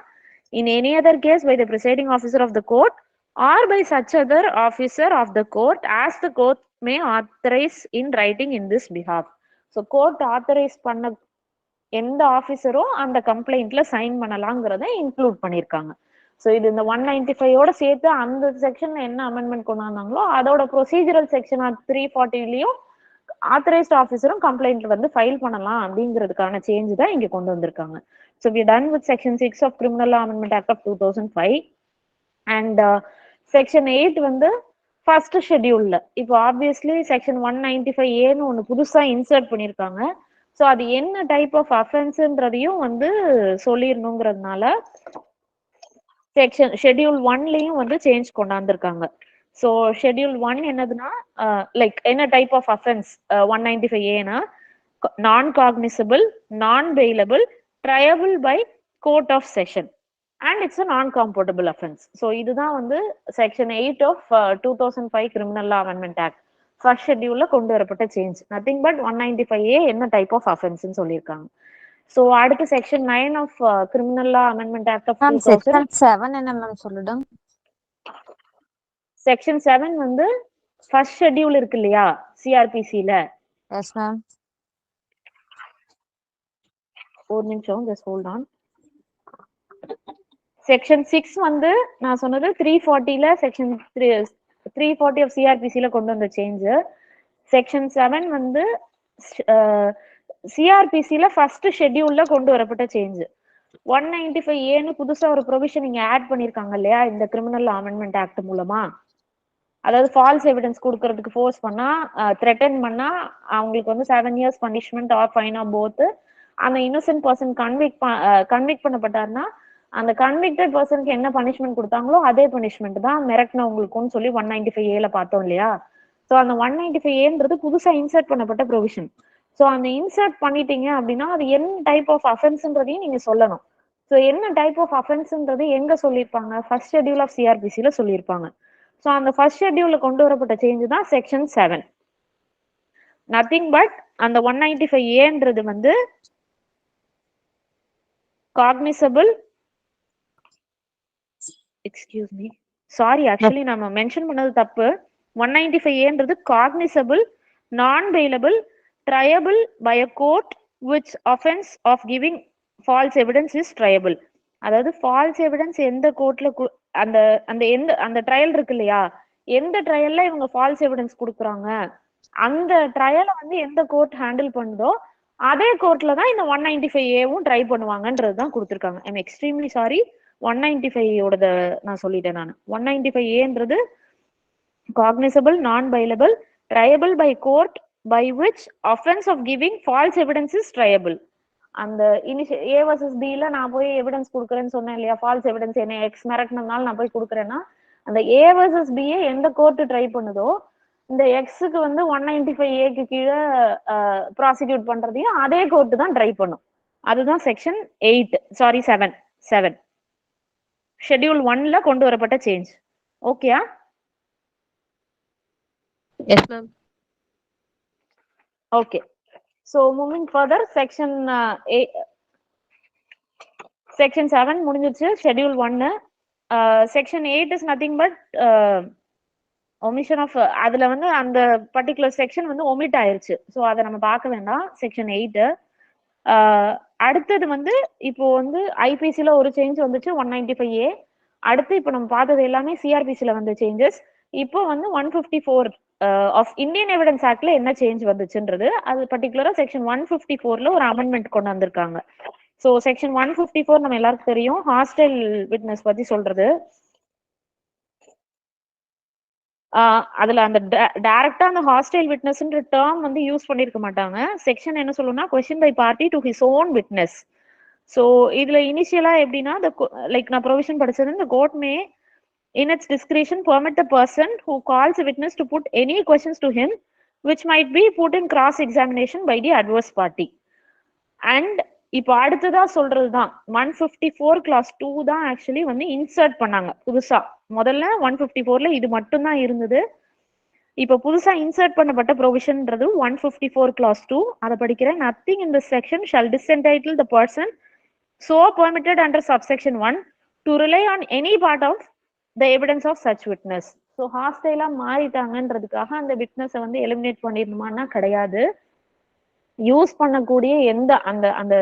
in any other case by the presiding officer of the court or by such other officer of the court as the court may authorize in writing in this behalf. So court authorize பண்ண எந்த ஆஃபீஸரோ அந்த கம்ப்ளைண்ட்ல சைன் பண்ணலாங்கிறத இன்க்ளூட் பண்ணியிருக்காங்க. ஸோ இது இந்த 195ஓட சேர்த்து அந்த செக்ஷன்ல என்ன அமெண்ட்மெண்ட் கொண்டு வந்தாங்களோ அதோட ப்ரொசீஜரல் செக்ஷன் 340லயும் ஆத்தரைஸ்ட் ஆஃபீஸரும் கம்ப்ளைண்ட் வந்து ஃபைல் பண்ணலாம் அப்படிங்கிறதுக்கான சேஞ்ச் தான் இங்க கொண்டு வந்திருக்காங்க. So we done with section 6 of criminal law amendment act of 2005. And section 8 வந்து ஃபர்ஸ்ட் ஷெட்யூல்ல இப்போ ஆப்வியஸ்லி செக்ஷன் 195ஏன்னு ஒன்று புதுசா இன்சர்ட் பண்ணியிருக்காங்க. ஸோ அது என்ன டைப் ஆஃப் அஃபென்ஸ்ன்றதையும் வந்து சொல்லிடணுங்கிறதுனால செக்ஷன் ஷெட்யூல் 1லயும் வந்து சேஞ்ச் கொண்டாந்துருக்காங்க. ஸோ ஷெட்யூல் 1 என்னதுன்னா, லைக் என்ன type of offence 195ஏனா, non cognizable, non bailable, triable by court of session and it's a non compoundable offence. So இதுதான் வந்து section 8 of 2005 criminal law amendment act first ஷெட்யூல்ல கொண்டு வரப்பட்ட சேஞ்ச். நத்திங் பட் 195ஏ என்ன டைப் ஆஃப் அஃபென்ஸ்னு சொல்லியிருக்காங்க. ஸோ அடுத்து section 9 of criminal law amendment act of 2000. Section 7 என்ன மேம் சொல்லுங்க. செக்ஷன் 7 வந்து ஃபர்ஸ்ட் ஷெட்யூல் இருக்கு இல்லையா சிஆர்பிசில. Yes ma'am. ஒரு நிமிஷம், ஜஸ்ட் ஹோல்ட் ஆன். செக்ஷன் 6 வந்து நான் சொன்னது 340ல செக்ஷன் 340 ஆஃப் சிஆர்பிசில கொண்டு வந்த சேஞ்ச். செக்ஷன் 7 வந்து சிஆர்பிசில ஃபர்ஸ்ட் ஷெட்யூல்ல கொண்டு வரப்பட்ட சேஞ்ச். 195ஏன்னு புதுசா ஒரு ப்ரொவிஷன் இங்க ஆட் பண்ணிருக்காங்க இல்லையா இந்த கிரிமினல் அமெண்ட்மெண்ட் ஆக்ட் மூலமா. அதாவது ஃபால்ஸ் எவிடன்ஸ் கொடுக்கறதுக்கு ஃபோர்ஸ் பண்ணா, த்ரெட்டன் பண்ணா அவங்களுக்கு வந்து 7 years punishment or fine or both. அந்த இன்னோசென்ட் பர்சன் கன்விக்ட் பண்ணப்பட்டாருன்னா அந்த கன்விக்டட் பர்சனுக்கு என்ன பனிஷ்மெண்ட் கொடுத்தாங்களோ அதே பனிஷ்மெண்ட் தான் மிரட்டினவங்களுக்குன்னு சொல்லி 195ஏல பார்த்தோம் இல்லையா. ஸோ அந்த 195ஏன்றது புதுசா இன்சர்ட் பண்ணப்பட்ட ப்ரொவிஷன். ஸோ அந்த இன்சர்ட் பண்ணிட்டீங்க அப்படின்னா அது என்ன டைப் ஆஃப் அஃபென்ஸ்ன்றதையும் நீங்க சொல்லணும். ஸோ என்ன டைப் ஆஃப் அஃபென்ஸ்ன்றது எங்க சொல்லியிருப்பாங்க, ஃபர்ஸ்ட் ஷெட்யூல் ஆஃப் சிஆர்பிசில சொல்லியிருப்பாங்க. ஸோ அந்த ஃபர்ஸ்ட் ஷெட்யூல்ல கொண்டு வரப்பட்ட சேஞ்ச் தான் செக்ஷன் 7. நத்திங் பட் அந்த 195ஏன்றது வந்து cognisable, excuse me, sorry, actually நம்ம மென்ஷன் பண்ணது தப்பு. 195A cognisable, non bailable, triable by a court which offence of giving false evidence is triable. அதாவது ஃபால்ஸ் எவிடன்ஸ் எந்த கோர்ட்ல அந்த அந்த எந்த அந்த ட்ரையல் இருக்கு இல்லையா, எந்த ட்ரையல்ல இவங்க ஃபால்ஸ் எவிடன்ஸ் கொடுக்குறாங்க, அந்த ட்ரையலை வந்து எந்த கோர்ட் ஹேண்டில் பண்ணுதோ அதே கோர்ட்ல தான் இந்த 195A ட்ரை பண்ணுவாங்கன்றது தான் கொடுத்துருக்காங்க. ஐம் எக்ஸ்ட்ரீம்லி சாரி, 195 நான் சொல்லிட்டேன். நான் 195A cognizable, non-bailable, triable by court by which offense of giving false evidence is triable. அந்த A vs B ல நான் போய் எவிடன்ஸ் கொடுக்குறேன்னு சொன்னேன் இல்லையா, ஃபால்ஸ் எவிடன்ஸ் என்ன எக்ஸ் மிரட்டினால நான் போய் கொடுக்குறேன்னா, அந்த A vs B எந்த கோர்ட் ட்ரை பண்ணுதோ இந்த எக்ஸுக்கு வந்து 195A கீழே ப்ராசிக்யூட் பண்றதையும் அதே கோர்ட் தான் ட்ரை பண்ணும். அதுதான் செக்ஷன் 7 ஷெட்யூல் 1ல கொண்டு வரப்பட்ட சேஞ்ச். ஓகேயா? Yes, ma'am. Okay. So moving further, section 7 முடிஞ்சிருச்சு, schedule 1. Section 8 is nothing but omission of அதுல வந்து அந்த பர்டிகுலர் செக்ஷன் வந்து ஒமிட் ஆயிருச்சு. ஸோ அதை நம்ம பார்க்க வேண்டாம். செக்ஷன் 8 அடுத்தது வந்து இப்போ வந்து ஐபிசில ஒரு சேஞ்ச் வந்துச்சு 195A. அடுத்து இப்போ நம்ம பார்த்தது எல்லாமே சிஆர்பிசில வந்த சேஞ்சஸ். இப்போ வந்து 154 ஆஃப் இந்தியன் எவிடன்ஸ் ஆக்ட்ல என்ன சேஞ்ச் வந்துச்சுன்றது, அது பர்டிகுலரா செக்ஷன் 154ல ஒரு அமெண்ட்மெண்ட் கொண்டு வந்திருக்காங்க. ஸோ செக்ஷன் 154 நம்ம எல்லாருக்கும் தெரியும், ஹாஸ்டைல் விட்னஸ் பத்தி சொல்றது. அதுல அந்த டைரக்டா அந்த ஹாஸ்டைல் விட்னஸ்ன்ற டேர்ம் வந்து யூஸ் பண்ணிருக்க மாட்டாங்க. செக்ஷன் என்ன சொல்லுன்னா, question by party to his own witness. So இதுல இனிஷியலா எப்படின்னா, லைக் நான் ப்ரொவிஷன் படிச்சது, இந்த court may in its discretion permit the person who calls a witness to put any questions to him which might be put in cross examination by the adverse party. And இப்போ அடுத்ததா சொல்றதுதான் 154 clause 2 தான் ஆக்சுவலி வந்து இன்சர்ட் பண்ணாங்க புதுசா. முதல்ல 154ல இது மட்டும் தான் இருந்தது. இப்போ புதுசா இன்சர்ட் பண்ணப்பட்ட ப்ரொவிஷன்ன்றது 154 clause 2. அதை படிக்கிறேன். Nothing in this section shall disentitle the person so permitted under subsection 1 to rely on any part of the evidence of such witness. So ஹாஸ்டைலா மாறிட்டாங்கன்றதுக்காக அந்த விட்னஸை வந்து எலிமினேட் பண்ணிடணுமான்னா கிடையாது. யூஸ் பண்ணக்கூடிய எந்த அந்த அந்த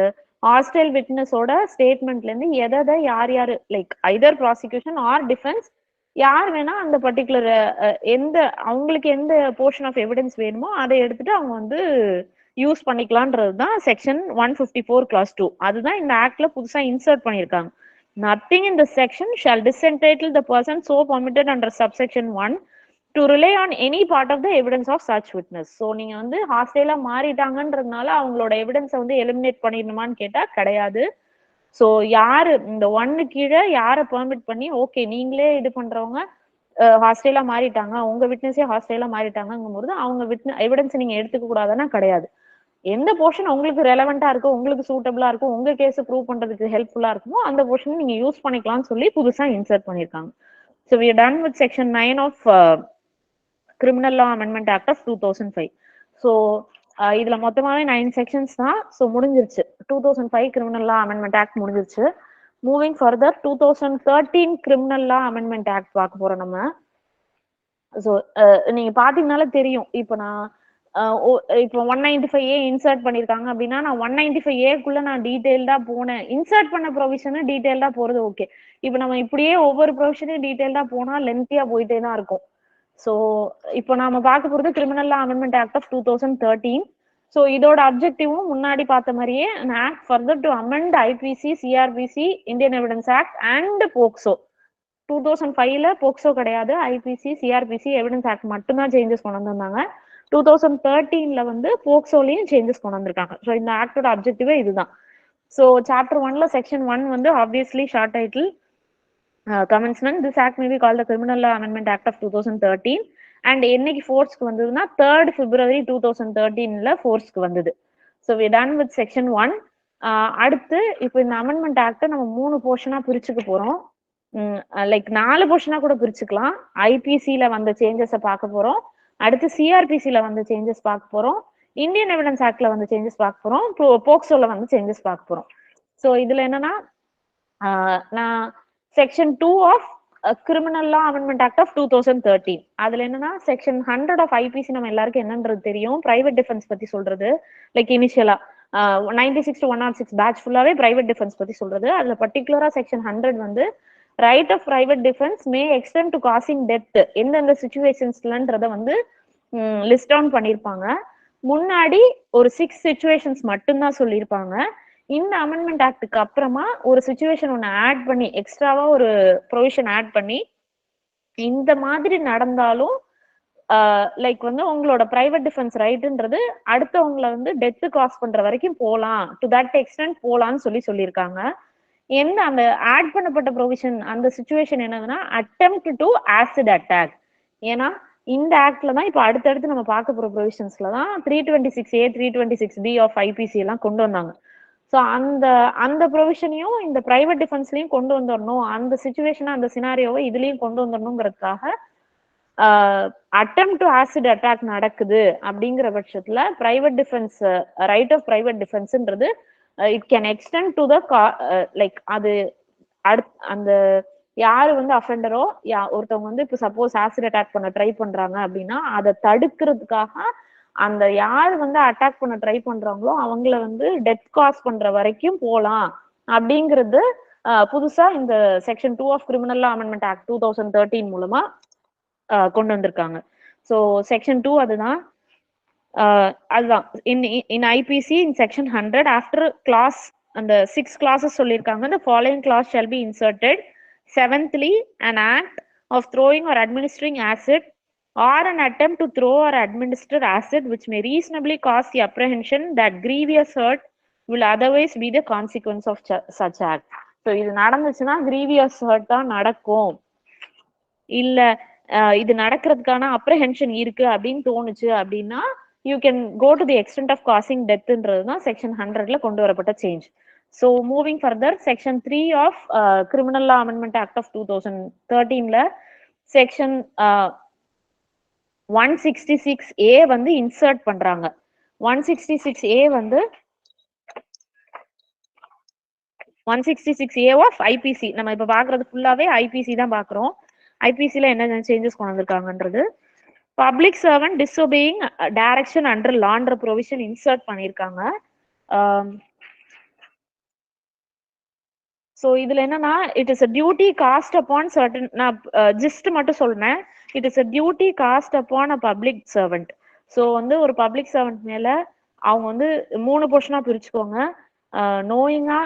ஹாஸ்டைல் விட்னஸோட ஸ்டேட்மெண்ட்ல இருந்து எதை யார் யார் like either prosecution or defence யார் வேணா அந்த பர்டிகுலர் எந்த அவங்களுக்கு எந்த போர்ஷன் ஆஃப் எவிடன்ஸ் வேணுமோ அதை எடுத்துட்டு அவங்க வந்து யூஸ் பண்ணிக்கலான்றது தான் செக்ஷன் 154 clause 2. அதுதான் இந்த ஆக்ட்ல புதுசா இன்சர்ட் பண்ணியிருக்காங்க. Nothing in this section shall disentitle the person so permitted under subsection 1 to rely on any part of the evidence of such witness. So நீங்க வந்து ஹாஸ்டைலா மாறிட்டாங்கன்றதுனால அவங்களோட எவிடன்ஸை வந்து எலிமினேட் பண்ணிடணுமான்னு கேட்டா கிடையாது. ஸோ யாரு இந்த 1 கீழே யாரை பெர்மிட் பண்ணி ஓகே நீங்களே இது பண்றவங்க ஹாஸ்டைலா மாறிட்டாங்க, உங்க விட்னஸே ஹாஸ்டைலா மாறிட்டாங்கும்போது அவங்க எவிடன்ஸ் நீங்க எடுத்துக்க கூடாதுன்னா கிடையாது. எந்த போர்ஷன் உங்களுக்கு ரெலவெண்டா இருக்கும், உங்களுக்கு சூட்டபிளா இருக்கும், உங்க கேஸ் ப்ரூவ் பண்றதுக்கு ஹெல்ப்ஃபுல்லா இருக்குமோ அந்த போர்ஷன் நீங்க யூஸ் பண்ணிக்கலாம்னு சொல்லி புதுசா இன்சர்ட் பண்ணிருக்காங்க. So we are done with section 9 of criminal law amendment act of 2005. So இதுல மொத்தமாவே 9 செக்ஷன்ஸ் தான். ஸோ முடிஞ்சிருச்சு 2005 criminal law amendment act முடிஞ்சிருச்சு. Moving further 2013 criminal law amendment act பார்க்க போறோம் நம்ம. ஸோ நீங்க பாத்தீங்கன்னாலே தெரியும், இப்போ நான் இப்போ 195A இன்சர்ட் பண்ணிருக்காங்க அப்படின்னா நான் 195A நான் டீடைல்டா போனேன். இன்சர்ட் பண்ண ப்ரொவிஷன் டீடைல்டா போறது ஓகே. இப்போ நம்ம இப்படியே ஒவ்வொரு ப்ரொவிஷனையும் டீடைல்டா போனா லென்த்தியா போயிட்டே தான் இருக்கும். ஸோ இப்போ நாம பார்க்க போறது criminal law amendment act of 2013. So இதோட அப்ஜெக்டிவும் முன்னாடி பார்த்த மாதிரியே an act further to amend IPC, CRPC, Indian Evidence Act and POCSO. 2005ல போக்சோ கிடையாது, ஐபிசி, சிஆர்பிசி, எவிடன்ஸ் ஆக்ட் மட்டும்தான் சேஞ்சஸ் கொண்டு வந்திருந்தாங்க. 2013ல வந்து போக்சோலையும் சேஞ்சஸ் கொண்டு வந்திருக்காங்க. ஸோ இந்த ஆக்டோட அப்ஜெக்டிவே இதுதான். ஸோ சாப்டர் 1ல செக்ஷன் 1 வந்து obviously short title commencement. This act may be called the Criminal Law Amendment Act of 2013 and என்னைக்கு ஃபோர்ஸ்க்கு வந்ததுன்னா 3rd February 2013ல ஃபோர்ஸ்க்கு வந்தது. So we done with section 1. அடுத்து இப்போ இந்த அமெண்ட்மெண்ட் ஆக்டை நம்ம 3 போர்ஷனா பிரிச்சுக்க போறோம். லைக் 4 போர்ஷனா கூட பிரிச்சுக்கலாம். ஐபிசில வந்த சேஞ்சஸை பார்க்க போறோம், அடுத்து சிஆர்பிசில வந்த சேஞ்சஸ் பார்க்க போறோம், இந்தியன் எவிடன்ஸ் ஆக்ட்ல வந்து சேஞ்சஸ் பார்க்க போறோம், போக்சோல வந்து சேஞ்சஸ் பார்க்க போறோம். ஸோ இதுல என்னன்னா நான் section 2 of criminal law amendment act of 2013. அதுல என்னன்னா செக்ஷன் 100 ஆஃப் ஐபிசி நம்ம எல்லாருக்கும் என்னன்றது தெரியும். பிரைவேட் டிஃபென்ஸ் பத்தி சொல்றது. லைக் இனிஷியலா 96 to 106 பேட்ச் ஃபுல்லாவே பிரைவேட் டிஃபென்ஸ் பத்தி சொல்றது. அதுல பர்டிகுலரா செக்ஷன் 100 வந்து right of private defence may extend to causing death எந்தெந்த சிச்சுவேஷன்ஸ்லன்றத வந்து லிஸ்ட் டவுன் பண்ணிருப்பாங்க. முன்னாடி ஒரு 6 சிச்சுவேஷன்ஸ் மட்டும்தான் சொல்லியிருப்பாங்க. இந்த அமெண்ட்மெண்ட் ஆக்டுக்கு அப்புறமா ஒரு சிச்சுவேஷன் ஒன்று ஆட் பண்ணி எக்ஸ்ட்ராவா ஒரு ப்ரொவிஷன் ஆட் பண்ணி இந்த மாதிரி நடந்தாலும் லைக் வந்து உங்களோட பிரைவேட் டிஃபென்ஸ் ரைட்டுன்றது அடுத்தவங்களை வந்து டெத்து காஸ் பண்ற வரைக்கும் போகலாம், டு தட் எக்ஸ்டென்ட் போலான்னு சொல்லியிருக்காங்க. என்ன அந்த ஆட் பண்ணப்பட்ட ப்ரொவிஷன் அந்த சிச்சுவேஷன் என்னதுன்னா அட்டெம்ப்ட் டு ஆசிட் அட்டாக். ஏன்னா இந்த ஆக்ட்ல தான் இப்போ அடுத்தடுத்து நம்ம பார்க்க போற ப்ரொவிஷன்ஸ்ல தான் 326A 326B ஆஃப் ஐபிசி எல்லாம் கொண்டு வந்தாங்க. ஸோ அந்த ப்ரொவிஷனையும் இந்த பிரைவேட் டிஃபென்ஸ்லயும் கொண்டு வந்துடணும், அந்த சிச்சுவேஷனை அந்த சினாரியோவை இதுலயும் கொண்டு வந்துடணுங்கிறதுக்காக அட்டெம்ப்ட் டு ஆசிட் அட்டாக் நடக்குது அப்படிங்கிற பட்சத்துல private defence right of private டிஃபென்ஸ்ன்றது it can extend to the like அது அந்த யாரு வந்து அஃபெண்டரோ ஒருத்தவங்க வந்து இப்போ சப்போஸ் ஆசிட் அட்டாக் பண்ண ட்ரை பண்றாங்க அப்படின்னா அதை தடுக்கிறதுக்காக அந்த யார் வந்து அட்டாக் பண்ண ட்ரை பண்றாங்களோ அவங்கள வந்து டெத் காஸ் பண்ற வரைக்கும் போலாம் அப்படிங்கிறது புதுசா இந்த section 2 of criminal law amendment act 2013 மூலமா கொண்டு வந்திருக்காங்க. ஸோ செக்ஷன் 2 அதுதான். அதுதான் in IPC in section 100 after clause அந்த 6 கிளாஸஸ் சொல்லியிருக்காங்க. the following clause shall be inserted. Seventhly, an act of throwing or administering acid or an attempt to throw or administer acid which may reasonably cause the apprehension that grievous hurt will otherwise be the consequence of such act. So இது நடந்துச்சுன்னா grievous hurt தான் நடக்கும், இல்ல இது நடக்கிறதுக்கான அப்ரஹென்ஷன் இருக்கு அப்படின்னு தோணுச்சு அப்படின்னா you can go to the extent of causing டெத்ன்றது தான் செக்ஷன் 100ல கொண்டு வரப்பட்ட change. So moving further section 3 of criminal law amendment act of 2013ல செக்ஷன் 166A வந்து இன்சர்ட் பண்றாங்க. 166A வந்து 166A ஆஃப் ஐபிசி நம்ம இப்ப பாக்குறது ஃபுல்லாவே ஐபிசி தான் பாக்குறோம். ஐபிசில என்ன சேஞ்சஸ் கொண்டு வந்திருக்காங்கன்றது public servant disobeying direction under லான்ற ப்ரொவிஷன் இன்சர்ட் பண்ணியிருக்காங்க. ஸோ இதுல என்னன்னா it is a duty cast upon certain, நான் ஜிஸ்ட் மட்டும் சொல்றேன், it is a duty cast upon a public servant. So வந்து ஒரு பப்ளிக் சர்வெண்ட் மேல அவங்க வந்து 3 போர்ஷனா பிரிச்சுக்கோங்க. நோயிங்கா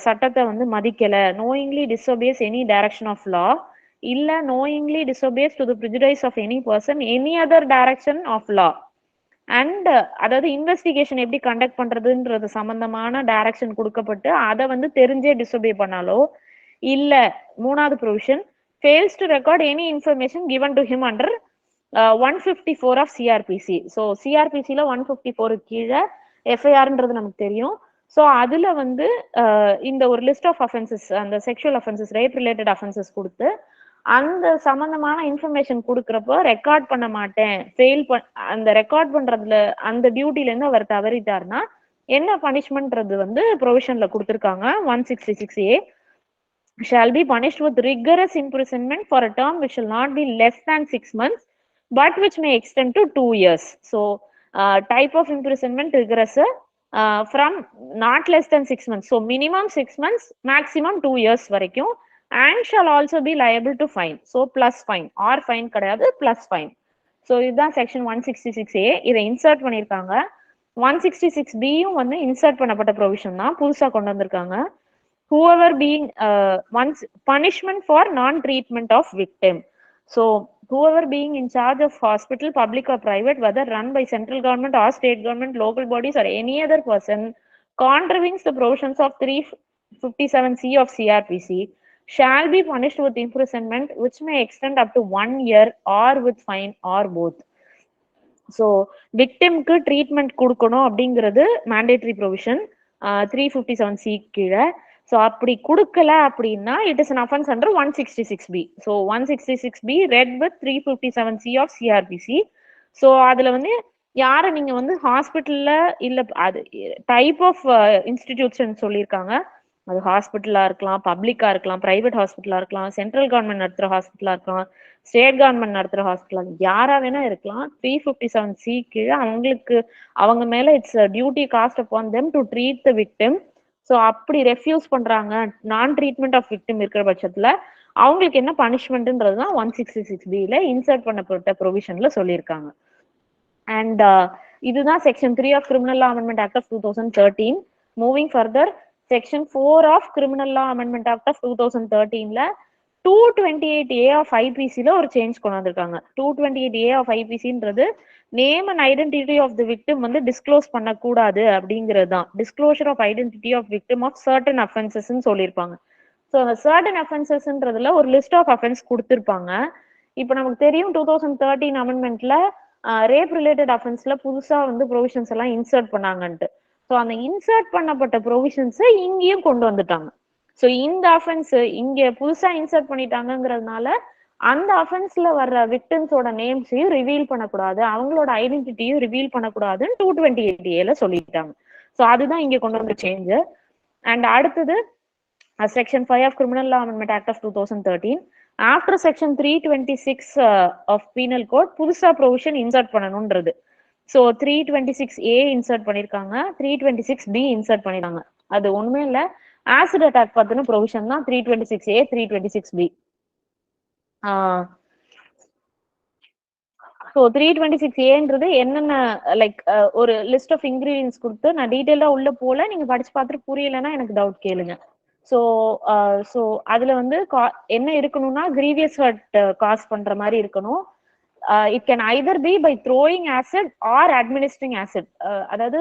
சட்டத்தை வந்து மதிக்கல, knowingly disobeys any direction of law, இல்ல knowingly disobeys to the prejudice of any person any other direction of law, and அதாவது இன்வெஸ்டிகேஷன் எப்படி கண்டக்ட் பண்றதுன்றது சம்பந்தமான டைரக்ஷன் கொடுக்கப்பட்டு அதை வந்து தெரிஞ்சே டிஸ்ஒபே பண்ணாலோ, இல்ல 3வது provision fails to record any information given to him under 154 of CrPC. So சிஆர்பிசில 154 கீழே எஃப்ஐஆர்ன்றது நமக்கு தெரியும். ஸோ அதுல வந்து இந்த ஒரு லிஸ்ட் ஆஃப் அஃபென்சஸ், அந்த sexual offences, rape related offences கொடுத்து அந்த சம்பந்தமான இன்ஃபர்மேஷன் கொடுக்குறப்போ ரெக்கார்ட் பண்ண மாட்டேன், அந்த ரெக்கார்ட் பண்றதுல அந்த டியூட்டில இருந்து அவர் தவறிட்டார்னா என்ன பனிஷ்மெண்ட்ன்றது வந்து ப்ரொவிஷன்ல கொடுத்திருக்காங்க. 166A shall be punished with rigorous imprisonment for a term which shall not be less than 6 months but which may extend to 2 years. So type of imprisonment rigorous from not less than 6 months, so minimum 6 months, maximum 2 years வரைக்கும், and shall also be liable to fine. So plus fine or fine கிடையாது, plus fine. So இதுதான் செக்ஷன் 166A. இதை இன்சர்ட் பண்ணியிருக்காங்க. 166Bயும் வந்து இன்சர்ட் பண்ணப்பட்ட ப்ரொவிஷன் தான், புதுசா கொண்டு வந்திருக்காங்க. whoever being once punishment for non-treatment of victim. So whoever being in charge of hospital, public or private, whether run by central government or state government, local bodies or any other person contravenes the provisions of 357C of CRPC shall be punished with imprisonment which may extend up to 1 year or with fine or both. So விக்டிம்க்கு ட்ரீட்மெண்ட் கொடுக்கணும் அப்படிங்கிறது மேண்டேட்ரி ப்ரொவிஷன் 357C கீழே. ஸோ அப்படி கொடுக்கல அப்படின்னா it is an offence under 166B. So 166B read with 357C of CrPC. So அதுல வந்து யாரை நீங்க வந்து ஹாஸ்பிட்டல்ல இல்ல அது டைப் ஆஃப் இன்ஸ்டிடியூஷன் சொல்லியிருக்காங்க. அது ஹாஸ்பிட்டலா இருக்கலாம், பப்ளிக்கா இருக்கலாம், பிரைவேட் ஹாஸ்பிட்டலா இருக்கலாம், சென்ட்ரல் கவர்மெண்ட் நடத்துற ஹாஸ்பிட்டலா இருக்கலாம், ஸ்டேட் கவர்மெண்ட் நடத்துற ஹாஸ்பிட்டலா யாரா வேணா இருக்கலாம். 357C கீழே அவங்களுக்கு அவங்க மேல it's duty cast upon them to treat the victim. So அப்படி ரெஃப்யூஸ் பண்றாங்க, நான் ட்ரீட்மெண்ட் ஆஃப் விக்டிம் இருக்கிற பட்சத்துல அவங்களுக்கு என்ன பனிஷ்மெண்ட்ன்றது தான் 166B இன்சர்ட் பண்ணப்பட்ட ப்ரொவிஷன்ல சொல்லியிருக்காங்க. அண்ட் இதுதான் section 3 of criminal law amendment act of 2013. Moving further, section 4 of criminal law amendment act of 2013ல 228A ஆஃப் ஐபிசில ஒரு சேஞ்ச் கொண்டு வந்திருக்காங்க. 228A ஆஃப் ஐபிசின்றது name and identity of the victim வந்து டிஸ்க்ளோஸ் பண்ணக்கூடாது அப்படிங்கிறது தான். Disclosure of identity of victim of certain அஃபென்சஸ்ன்னு சொல்லியிருப்பாங்க. ஸோ அந்த சர்டன் அஃபென்சஸ்ன்றதுல ஒரு லிஸ்ட் ஆஃப் அஃபென்ஸ் கொடுத்துருப்பாங்க. இப்போ நமக்கு தெரியும் 2013 அமெண்ட்மெண்ட்ல ரேப் ரிலேட்டட் அஃபென்ஸ்ல புதுசா வந்து ப்ரொவிஷன்ஸ் எல்லாம் இன்சர்ட் பண்ணாங்கன்ட்டு. ஸோ அந்த இன்சர்ட் பண்ணப்பட்ட ப்ரொவிஷன்ஸை இங்கேயும் கொண்டு வந்துட்டாங்க. ஸோ இந்த அஃபென்ஸ் இங்க புதுசா இன்சர்ட் பண்ணிட்டாங்கிறதுனால அந்த அஃபென்ஸ்ல வர்ற விக்டிம்ஸோட நேம்ஸையும் ரிவீல் பண்ணக்கூடாது, அவங்களோட ஐடென்டிட்டியும் ரிவீல் பண்ணக்கூடாதுன்னு 228A சொல்லிட்டாங்க. ஸோ அதுதான் இங்க கொண்டு வந்த சேஞ்ச். அண்ட் அடுத்தது section 5 of criminal law amendment act of 2013. After section 326 of penal code புதுசா ப்ரொவிஷன் இன்சர்ட் பண்ணணும்ன்றது. ஸோ 326A இன்சர்ட் பண்ணிருக்காங்க, 326B இன்சர்ட் பண்ணிருக்காங்க. அது ஒண்ணுமே இல்ல, ஆசிட் அட்டாக் பத்தின ப்ரொவிஷன் தான் 326A 326B. ஸோ 326Aன்றது என்னென்ன லைக் ஒரு லிஸ்ட் ஆஃப் இன்கிரீடியன்ஸ் கொடுத்து நான் டீட்டெயிலா உள்ள போல, நீங்க படிச்சு பார்த்துட்டு புரியலைன்னா எனக்கு டவுட் கேளுங்க. ஸோ ஸோ அதுல வந்து என்ன இருக்கணும்னா கிரீவியஸ் ஹர்ட் காஸ் பண்ற மாதிரி இருக்கணும். It can either be by throwing acid or administering acid. அதாவது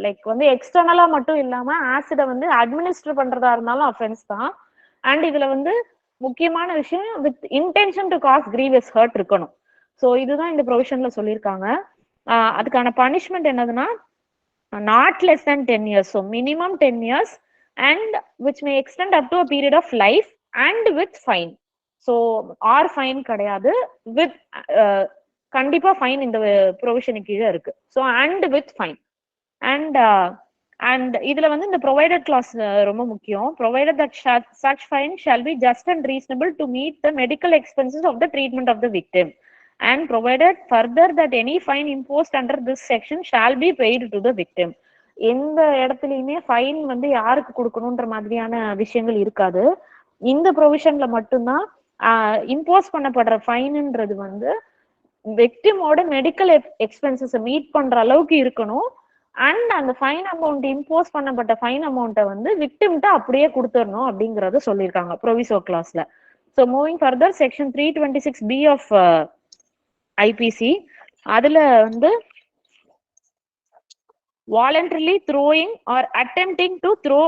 லைக் வந்து எக்ஸ்டர்னலா மட்டும் இல்லாம ஆசிட வந்து அட்மினிஸ்டர் பண்றதா இருந்தாலும் அஃபென்ஸ் தான். அண்ட் இதுல வந்து முக்கியமான விஷயம் with intention to cause grievous hurt இருக்கணும். ஸோ இதுதான் இந்த ப்ரொவிஷன்ல சொல்லியிருக்காங்க. அதுக்கான பனிஷ்மெண்ட் என்னதுன்னா not less than 10 years. So minimum 10 years and which may extend up to a period of life and with fine. So or fine கிடையாது, with கண்டிப்பா ஃபைன் இந்த ப்ரொவிஷனுக்கு கீழே இருக்கு. So and with fine. and இதுல வந்து இந்த ப்ரொவைடட் கிளாஸ் ரொம்ப முக்கியம். Provided that such fine shall be just and reasonable to meet the medical expenses of the treatment of the victim, and provided further that any fine imposed under this section shall be paid to the victim. எந்த இடத்துலயுமே ஃபைன் வந்து யாருக்கு கொடுக்கணும்ன்ற மாதிரியான விஷயங்கள் இருக்காது. இந்த ப்ரொவிஷன்ல மட்டும்தான் இம்போஸ் பண்ணப்படுற ஃபைன்ன்றது வந்து விக்டிமோட மெடிக்கல் எக்ஸ்பென்சஸ் மீட் பண்ற அளவுக்கு இருக்கணும். அண்ட் அந்த ஃபைன் அமௌண்ட் இம்போஸ் பண்ணப்பட்ட ஃபைன் அமௌண்ட்டை வந்து விக்டிம்கிட்ட அப்படியே கொடுத்துடணும் அப்படிங்கறத சொல்லியிருக்காங்க ப்ரொவிசோ கிளாஸ்ல. So moving further, section 326B of IPC, அதுல வந்து voluntarily throwing or attempting to throw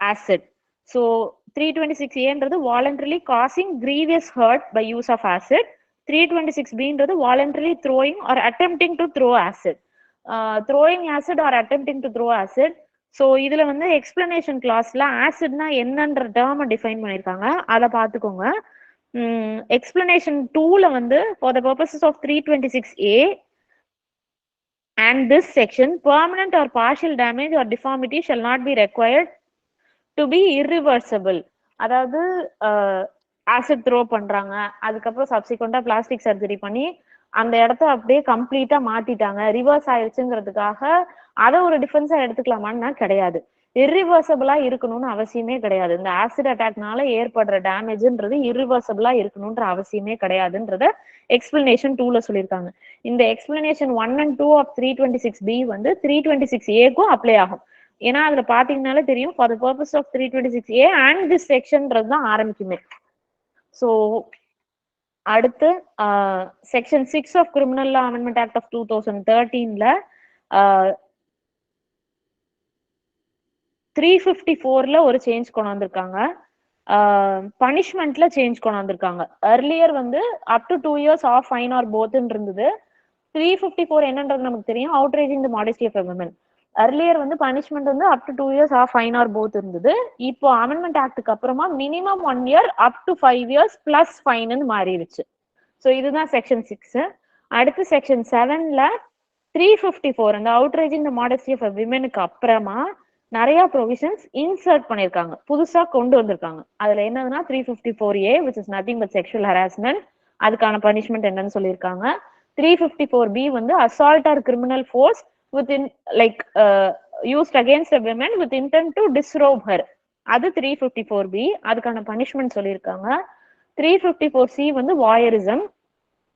acid. So 326A voluntarily causing grievous hurt by use of acid. 326B voluntarily throwing or attempting to throw acid. Throwing acid or attempting to throw acid. So இதுல வந்து எக்ஸ்பிளனேஷன் கிளாஸ்ல ஆசிட்னா என்னன்ற டேர்மை டிஃபைன் பண்ணியிருக்காங்க, அதை பார்த்துக்கோங்க. எக்ஸ்பிளனேஷன் 2ல வந்து for the purposes of 326A and this section, permanent or partial damage or deformity shall not be required to be irreversible. அதாவது ஆசிட் த்ரோ பண்றாங்க, அதுக்கப்புறம் சப்சிக்வெண்டா பிளாஸ்டிக் சர்ஜரி பண்ணி அந்த இடத்த அப்படியே கம்ப்ளீட்டா மாத்திட்டாங்க, ரிவர்ஸ் ஆயிடுச்சுங்கிறதுக்காக அதை ஒரு டிஃபென்ஸா எடுத்துக்கலாமான்னா கிடையாது. இர்ரிவர்சபிளா இருக்கணும்னு அவசியமே கிடையாது. இந்த ஆசிட் அட்டாக்னால ஏற்படுற டேமேஜ்ன்றது இர்ரிவர்சபிளா இருக்கணும்ன்ற அவசியமே கிடையாதுன்றத எக்ஸ்பிளனேஷன் 2ல சொல்லியிருக்காங்க. இந்த எக்ஸ்பிளனேஷன் 1 and 2 ஆஃப் 326B வந்து 326Aக்கும் அப்ளை ஆகும். ஏன்னா அதுல பாத்தீங்கன்னாலே தெரியும் for the purpose of 326A and this செக்ஷன்ன்றது தான் ஆரம்பிக்குமே. ஸோ அடுத்து section 6 of criminal law amendment act of 2013ல 354ல ஒரு சேஞ்ச் கொண்டு வந்திருக்காங்க. பனிஷ்மெண்ட்ல சேஞ்ச் கொண்டு வந்திருக்காங்க. earlier வந்து up to 2 years of fine or போத்ன்னு இருந்தது. 354 என்னன்றது நமக்கு தெரியும், outraging the modesty of a woman. earlier வந்து பனிஷ்மெண்ட் வந்து up to 2 years of fine or both இருந்தது. இப்போ அமெண்ட்மெண்ட் ஆக்டுக்கு அப்புறமா minimum 1 year up to 5 years plus ஃபைன்னு மாறிடுச்சு. ஸோ இதுதான் செக்ஷன் 6. அடுத்து செக்ஷன் 7ல 354 அந்த outraging the modesty of a womanக்கு அப்புறமா நிறைய ப்ரொவிஷன்ஸ் இன்சர்ட் பண்ணிருக்காங்க, புதுசா கொண்டு வந்திருக்காங்க. அதுல என்னதுன்னா 354A which is nothing but sexual harassment, அதுக்கான பனிஷ்மெண்ட் என்னன்னு சொல்லியிருக்காங்க. 354B வந்து assault or criminal force within like used against a woman with intent to disrobe her, அது 354B, அதுக்கான பனிஷ்மெண்ட் சொல்லியிருக்காங்க. 354C வந்து voyeurism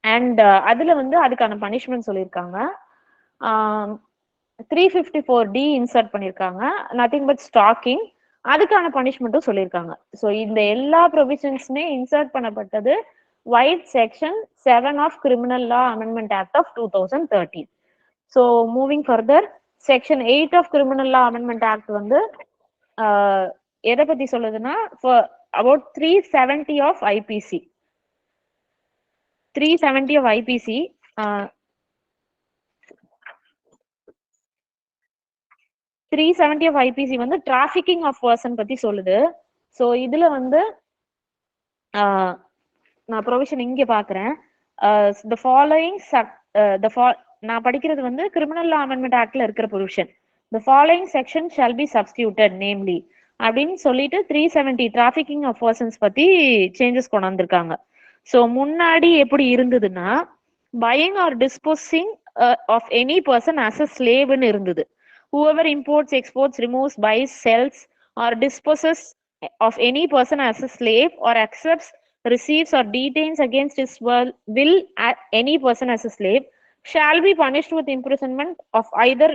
அண்ட் அதுல வந்து அதுக்கான பனிஷ்மெண்ட் சொல்லியிருக்காங்க. 354D இன்சர்ட் பண்ணிருக்காங்க, நத்திங் பட் ஸ்டாக்கிங், அதுக்கான பனிஷ்மெண்ட்டும் சொல்லியிருக்காங்க. ஸோ இந்த எல்லா ப்ரொவிஷன்ஸுமே இன்சர்ட் பண்ணப்பட்டது vide section 7 of criminal law amendment act of 2013. So moving further, section 8 of criminal law amendment act வந்து எதை பத்தி சொல்லுதுன்னா about 370 of IPC. 370 of IPC, 370 of IPC வந்து trafficking of person பத்தி சொல்லுது. ஸோ இதுல வந்து நான் ப்ரொவிஷன் இங்க பாக்குறேன். the following நான் படிக்கிறது வந்து கிரிமினல் லா அமெண்ட்மெண்ட் ஆக்ட்ல இருக்கிற provision. the following section shall be substituted namely அப்படின்னு சொல்லிட்டு 370 trafficking of persons பத்தி சேஞ்சஸ் கொண்டு வந்திருக்காங்க. ஸோ முன்னாடி எப்படி இருந்ததுன்னா buying or disposing of any person as a ஸ்லேவ்னு இருந்தது. whoever imports, exports, removes, buys, sells or disposes of any person as a slave or accepts, receives or detains against his will any person as a slave shall be punished with imprisonment of either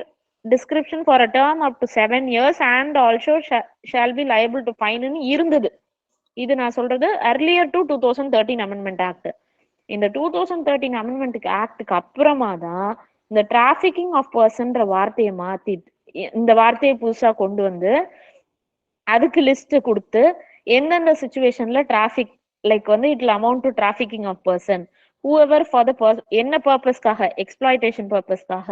description for a term up to 7 years and also shall be liable to fine ன்னு இருந்தது. இது நான் சொல்றது earlier to 2013 அமெண்ட்மெண்ட் ஆக்ட். இந்த 2013 அமெண்ட்மெண்ட் ஆக்டுக்கு அப்புறமா தான் இந்த டிராபிகிங் ஆஃப் பர்சன்ற வார்த்தையை மாத்தி இந்த வார்த்தையை புதுசா கொண்டு வந்து அதுக்கு லிஸ்ட் கொடுத்து எந்தெந்த சிச்சுவேஷன்ல டிராபிக் லைக் வந்து இட்ல amount to trafficking of person whoever for the என்ன பர்பஸ்க்காக எக்ஸ்ப்ளாய்டேஷன் பர்பஸ்க்காக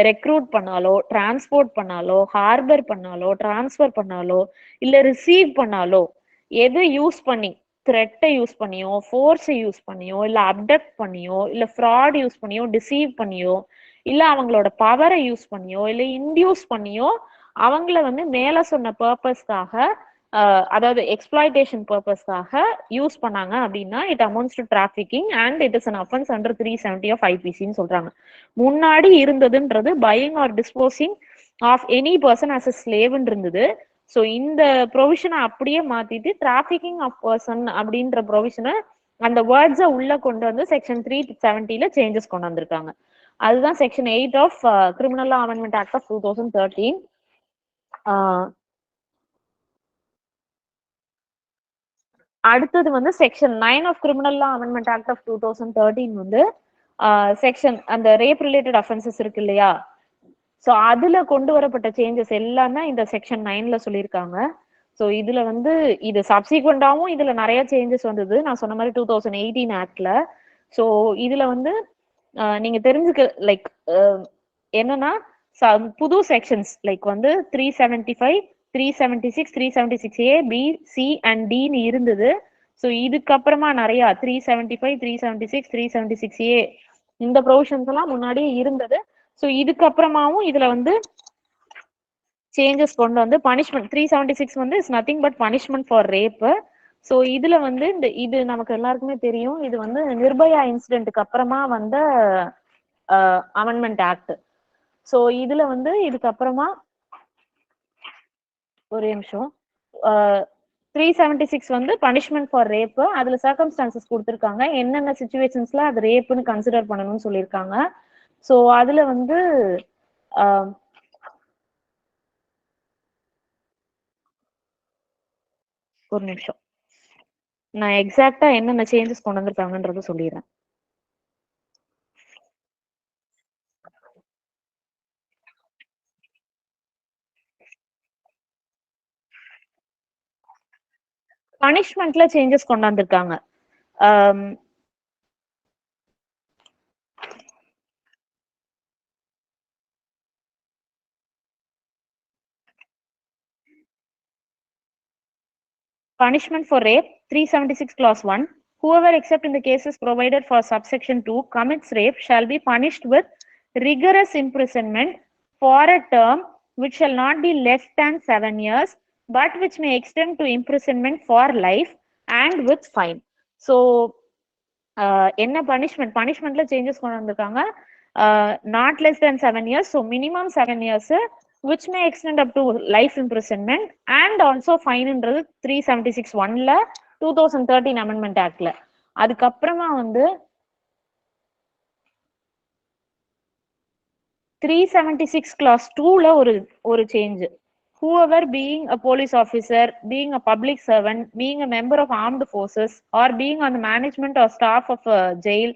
ரெக்ரூட் பண்ணாலோ, டிரான்ஸ்போர்ட் பண்ணாலோ, ஹார்பர் பண்ணாலோ, டிரான்ஸ்ஃபர் பண்ணாலோ, இல்ல ரிசீவ் பண்ணாலோ, எது யூஸ் பண்ணி த்ரெட்டை யூஸ் பண்ணியோ, ஃபோர்ஸை யூஸ் பண்ணியோ, இல்ல அப்டக்ட் பண்ணியோ, இல்ல ஃப்ராட் யூஸ் பண்ணியோ, டிசீவ் பண்ணியோ, இல்ல அவங்களோட பவரை யூஸ் பண்ணியோ, இல்ல இன்டியூஸ் பண்ணியோ அவங்கள வந்து மேல சொன்ன பர்பஸ்க்காக அதாவது எக்ஸ்ப்ளாய்டேஷன் பர்பஸ்க்காக யூஸ் பண்ணாங்க அப்படின்னா it amounts to trafficking and it is an offence under 370 of ஐபிசின்னு சொல்றாங்க. முன்னாடி இருந்ததுன்றது buying or disposing of any person as a ஸ்லேவ்ன்னு இருந்தது. ஸோ இந்த ப்ரொவிஷனை அப்படியே மாத்திட்டு டிராபிகிங் ஆஃப் பர்சன் அப்படின்ற ப்ரொவிஷனை அந்த வேர்ட்ஸை உள்ள கொண்டு வந்து செக்ஷன் 370ல சேஞ்சஸ் கொண்டு வந்திருக்காங்க. அதுதான் section 8 of criminal law amendment act of 2013. அடுத்தது வந்து section 9 of criminal law amendment act of 2013 வந்து செக்ஷன் அந்த ரேப் ரிலேட்டட் அஃபென்சஸ் இருக்கு இல்லையா, ஸோ அதுல கொண்டு வரப்பட்ட சேஞ்சஸ் எல்லாமே இந்த செக்ஷன் 9ல சொல்லியிருக்காங்க. ஸோ இதுல வந்து இது சப்சிக்வெண்டாவும் இதுல நிறைய சேஞ்சஸ் வந்தது நான் சொன்ன மாதிரி 2018 ஆக்ட்ல. ஸோ இதுல வந்து நீங்க தெரிஞ்சுக்க லைக் என்னன்னா புது செக்ஷன்ஸ் லைக் வந்து 375, 376, 376A, B, C and Dன்னு இருந்தது. ஸோ இதுக்கப்புறமா நிறைய 375, 376, 376A இந்த ப்ரொவிஷன்ஸ் எல்லாம் முன்னாடியே இருந்தது. ஸோ இதுக்கப்புறமாவும் இதுல வந்து சேஞ்சஸ் கொண்டு வந்து பனிஷ்மெண்ட் 376 வந்து is nothing but punishment for rape. So இதுல வந்து இந்த இது நமக்கு எல்லாருக்குமே தெரியும், இது வந்து நிர்பயா இன்சிடென்ட்டுக்கு அப்புறமா வந்த அமெண்ட்மெண்ட் ஆக்ட். ஸோ இதுல வந்து இதுக்கப்புறமா ஒரு நிமிஷம் 376 வந்து பனிஷ்மெண்ட் ஃபார் ரேப், அதுல சர்க்கம்ஸ்டான்சஸ் கொடுத்துருக்காங்க, என்னென்ன சிச்சுவேஷன்ஸ்ல அது ரேப்புன்னு கன்சிடர் பண்ணணும்னு சொல்லியிருக்காங்க. ஸோ அதுல வந்து ஒரு நிமிஷம் நான் எக்ஸாக்டா என்னென்ன சேஞ்சஸ் கொண்டு வந்திருக்காங்கன்றத சொல்லிடுறேன். பனிஷ்மெண்ட்ல சேஞ்சஸ் கொண்டு வந்திருக்காங்க. Punishment for rape 376 clause 1, whoever except in the cases provided for subsection 2 commits rape shall be punished with rigorous imprisonment for a term which shall not be less than 7 years but which may extend to imprisonment for life and with fine. So என்ன பனிஷ்மெண்ட்ல சேஞ்சஸ் கொண்டு வந்திருக்காங்க. Not less than 7 years, so minimum 7 years, which may extend up to life imprisonment and also fine-ன்றது 376(1)ல 2013 amendment actல. அதுக்கப்புறமா வந்து 376 clause 2ல ஒரு change. Whoever being a police officer, being a public servant, being a member of armed forces, or being on the management or staff of a jail,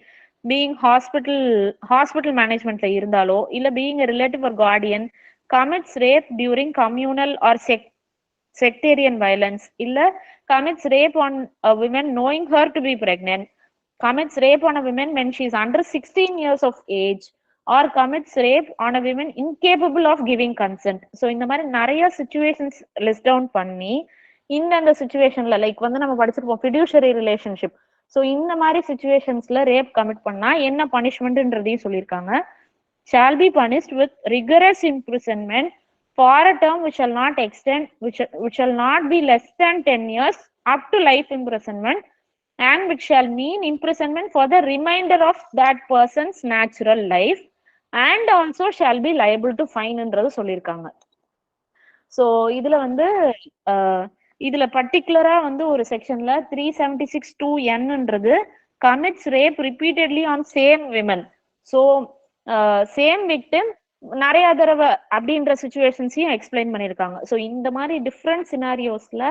being hospital managementல இருந்தாலோ இல்ல being a relative or guardian, commits rape during communal or sectarian violence, இல்ல commits rape on a woman knowing her to be pregnant, commits rape on a woman when she is under 16 years of age, or commits rape on a woman incapable of giving consent. So இந்த மாதிரி நிறைய situations list down பண்ணி இந்த situationல லைக் வந்து நம்ம படிச்சிருப்போம் fiduciary relationship. ஸோ இந்த மாதிரி சிச்சுவேஷன்ஸ்ல ரேப் கமிட் பண்ணா என்ன பனிஷ்மெண்ட்ன்றதையும் சொல்லியிருக்காங்க. shall be punished with rigorous imprisonment for a term which shall not extend, which shall not be less than 10 years up to life imprisonment, and which shall mean imprisonment for the remainder of that person's natural life, and also shall be liable to fine-ன்றது சொல்லியிருக்காங்க. ஸோ இதுல வந்து இதுல பர்டிகுலரா வந்து ஒரு செக்ஷன்ல 376(2)(n)ன்றது commits rape repeatedly on same women. So same victim நிறைய தடவை அப்படின்ற சிச்சுவேஷன்ஸையும் எக்ஸ்பிளைன் பண்ணியிருக்காங்க. ஸோ இந்த மாதிரி டிஃப்ரெண்ட் சினாரியோஸ்ல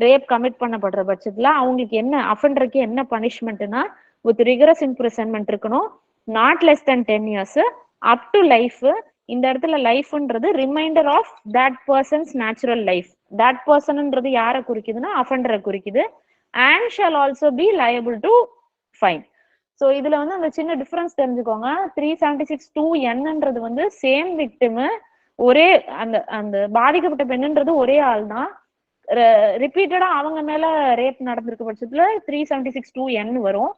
ரேப் கமிட் பண்ணப்படுற பட்சத்துல அவங்களுக்கு என்ன அஃபெண்டருக்கு என்ன பனிஷ்மெண்ட்னா வித் ரிகரஸ் இம்ப்ரிசன்மெண்ட் இருக்கணும், not less than 10 years, up to life. இந்த இடத்துல லைஃப்ன்றது reminder of that person's natural life. That பர்சன்ன்றது யாரை குறிக்குதுன்னா அஃபெண்டரை குறிக்குது. And shall also be liable to fine. So இதுல வந்து அந்த சின்ன டிஃபரன்ஸ் தெரிஞ்சுக்கோங்க. 376(2)(n)ன்றது வந்து சேம் விக்டிம், ஒரே அந்த பாதிக்கப்பட்ட பெண்ணுன்றது ஒரே ஆள் தான். ரிப்பீட்டடா அவங்க மேல ரேப் நடந்திருக்க பட்சத்துல 376(2)(n) வரும்.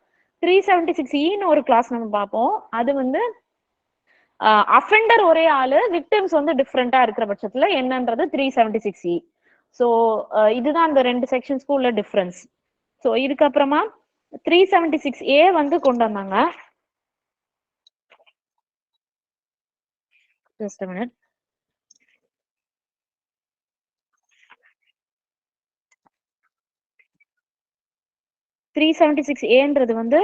376(e)ன்னு ஒரு கிளாஸ் நம்ம பார்ப்போம். அது வந்து அஃபெண்டர் ஒரே ஆளு, விக்டிம்ஸ் வந்து டிஃப்ரெண்டா இருக்கிற பட்சத்துல என்னன்றது 376(e). ஸோ இதுதான் அந்த ரெண்டு செக்ஷன்ஸ்க்கு உள்ள டிஃபரன்ஸ். ஸோ இதுக்கப்புறமா 376(a) வந்து கொண்டு வந்தாங்க. Just a minute. (376(a)ன்றது வந்து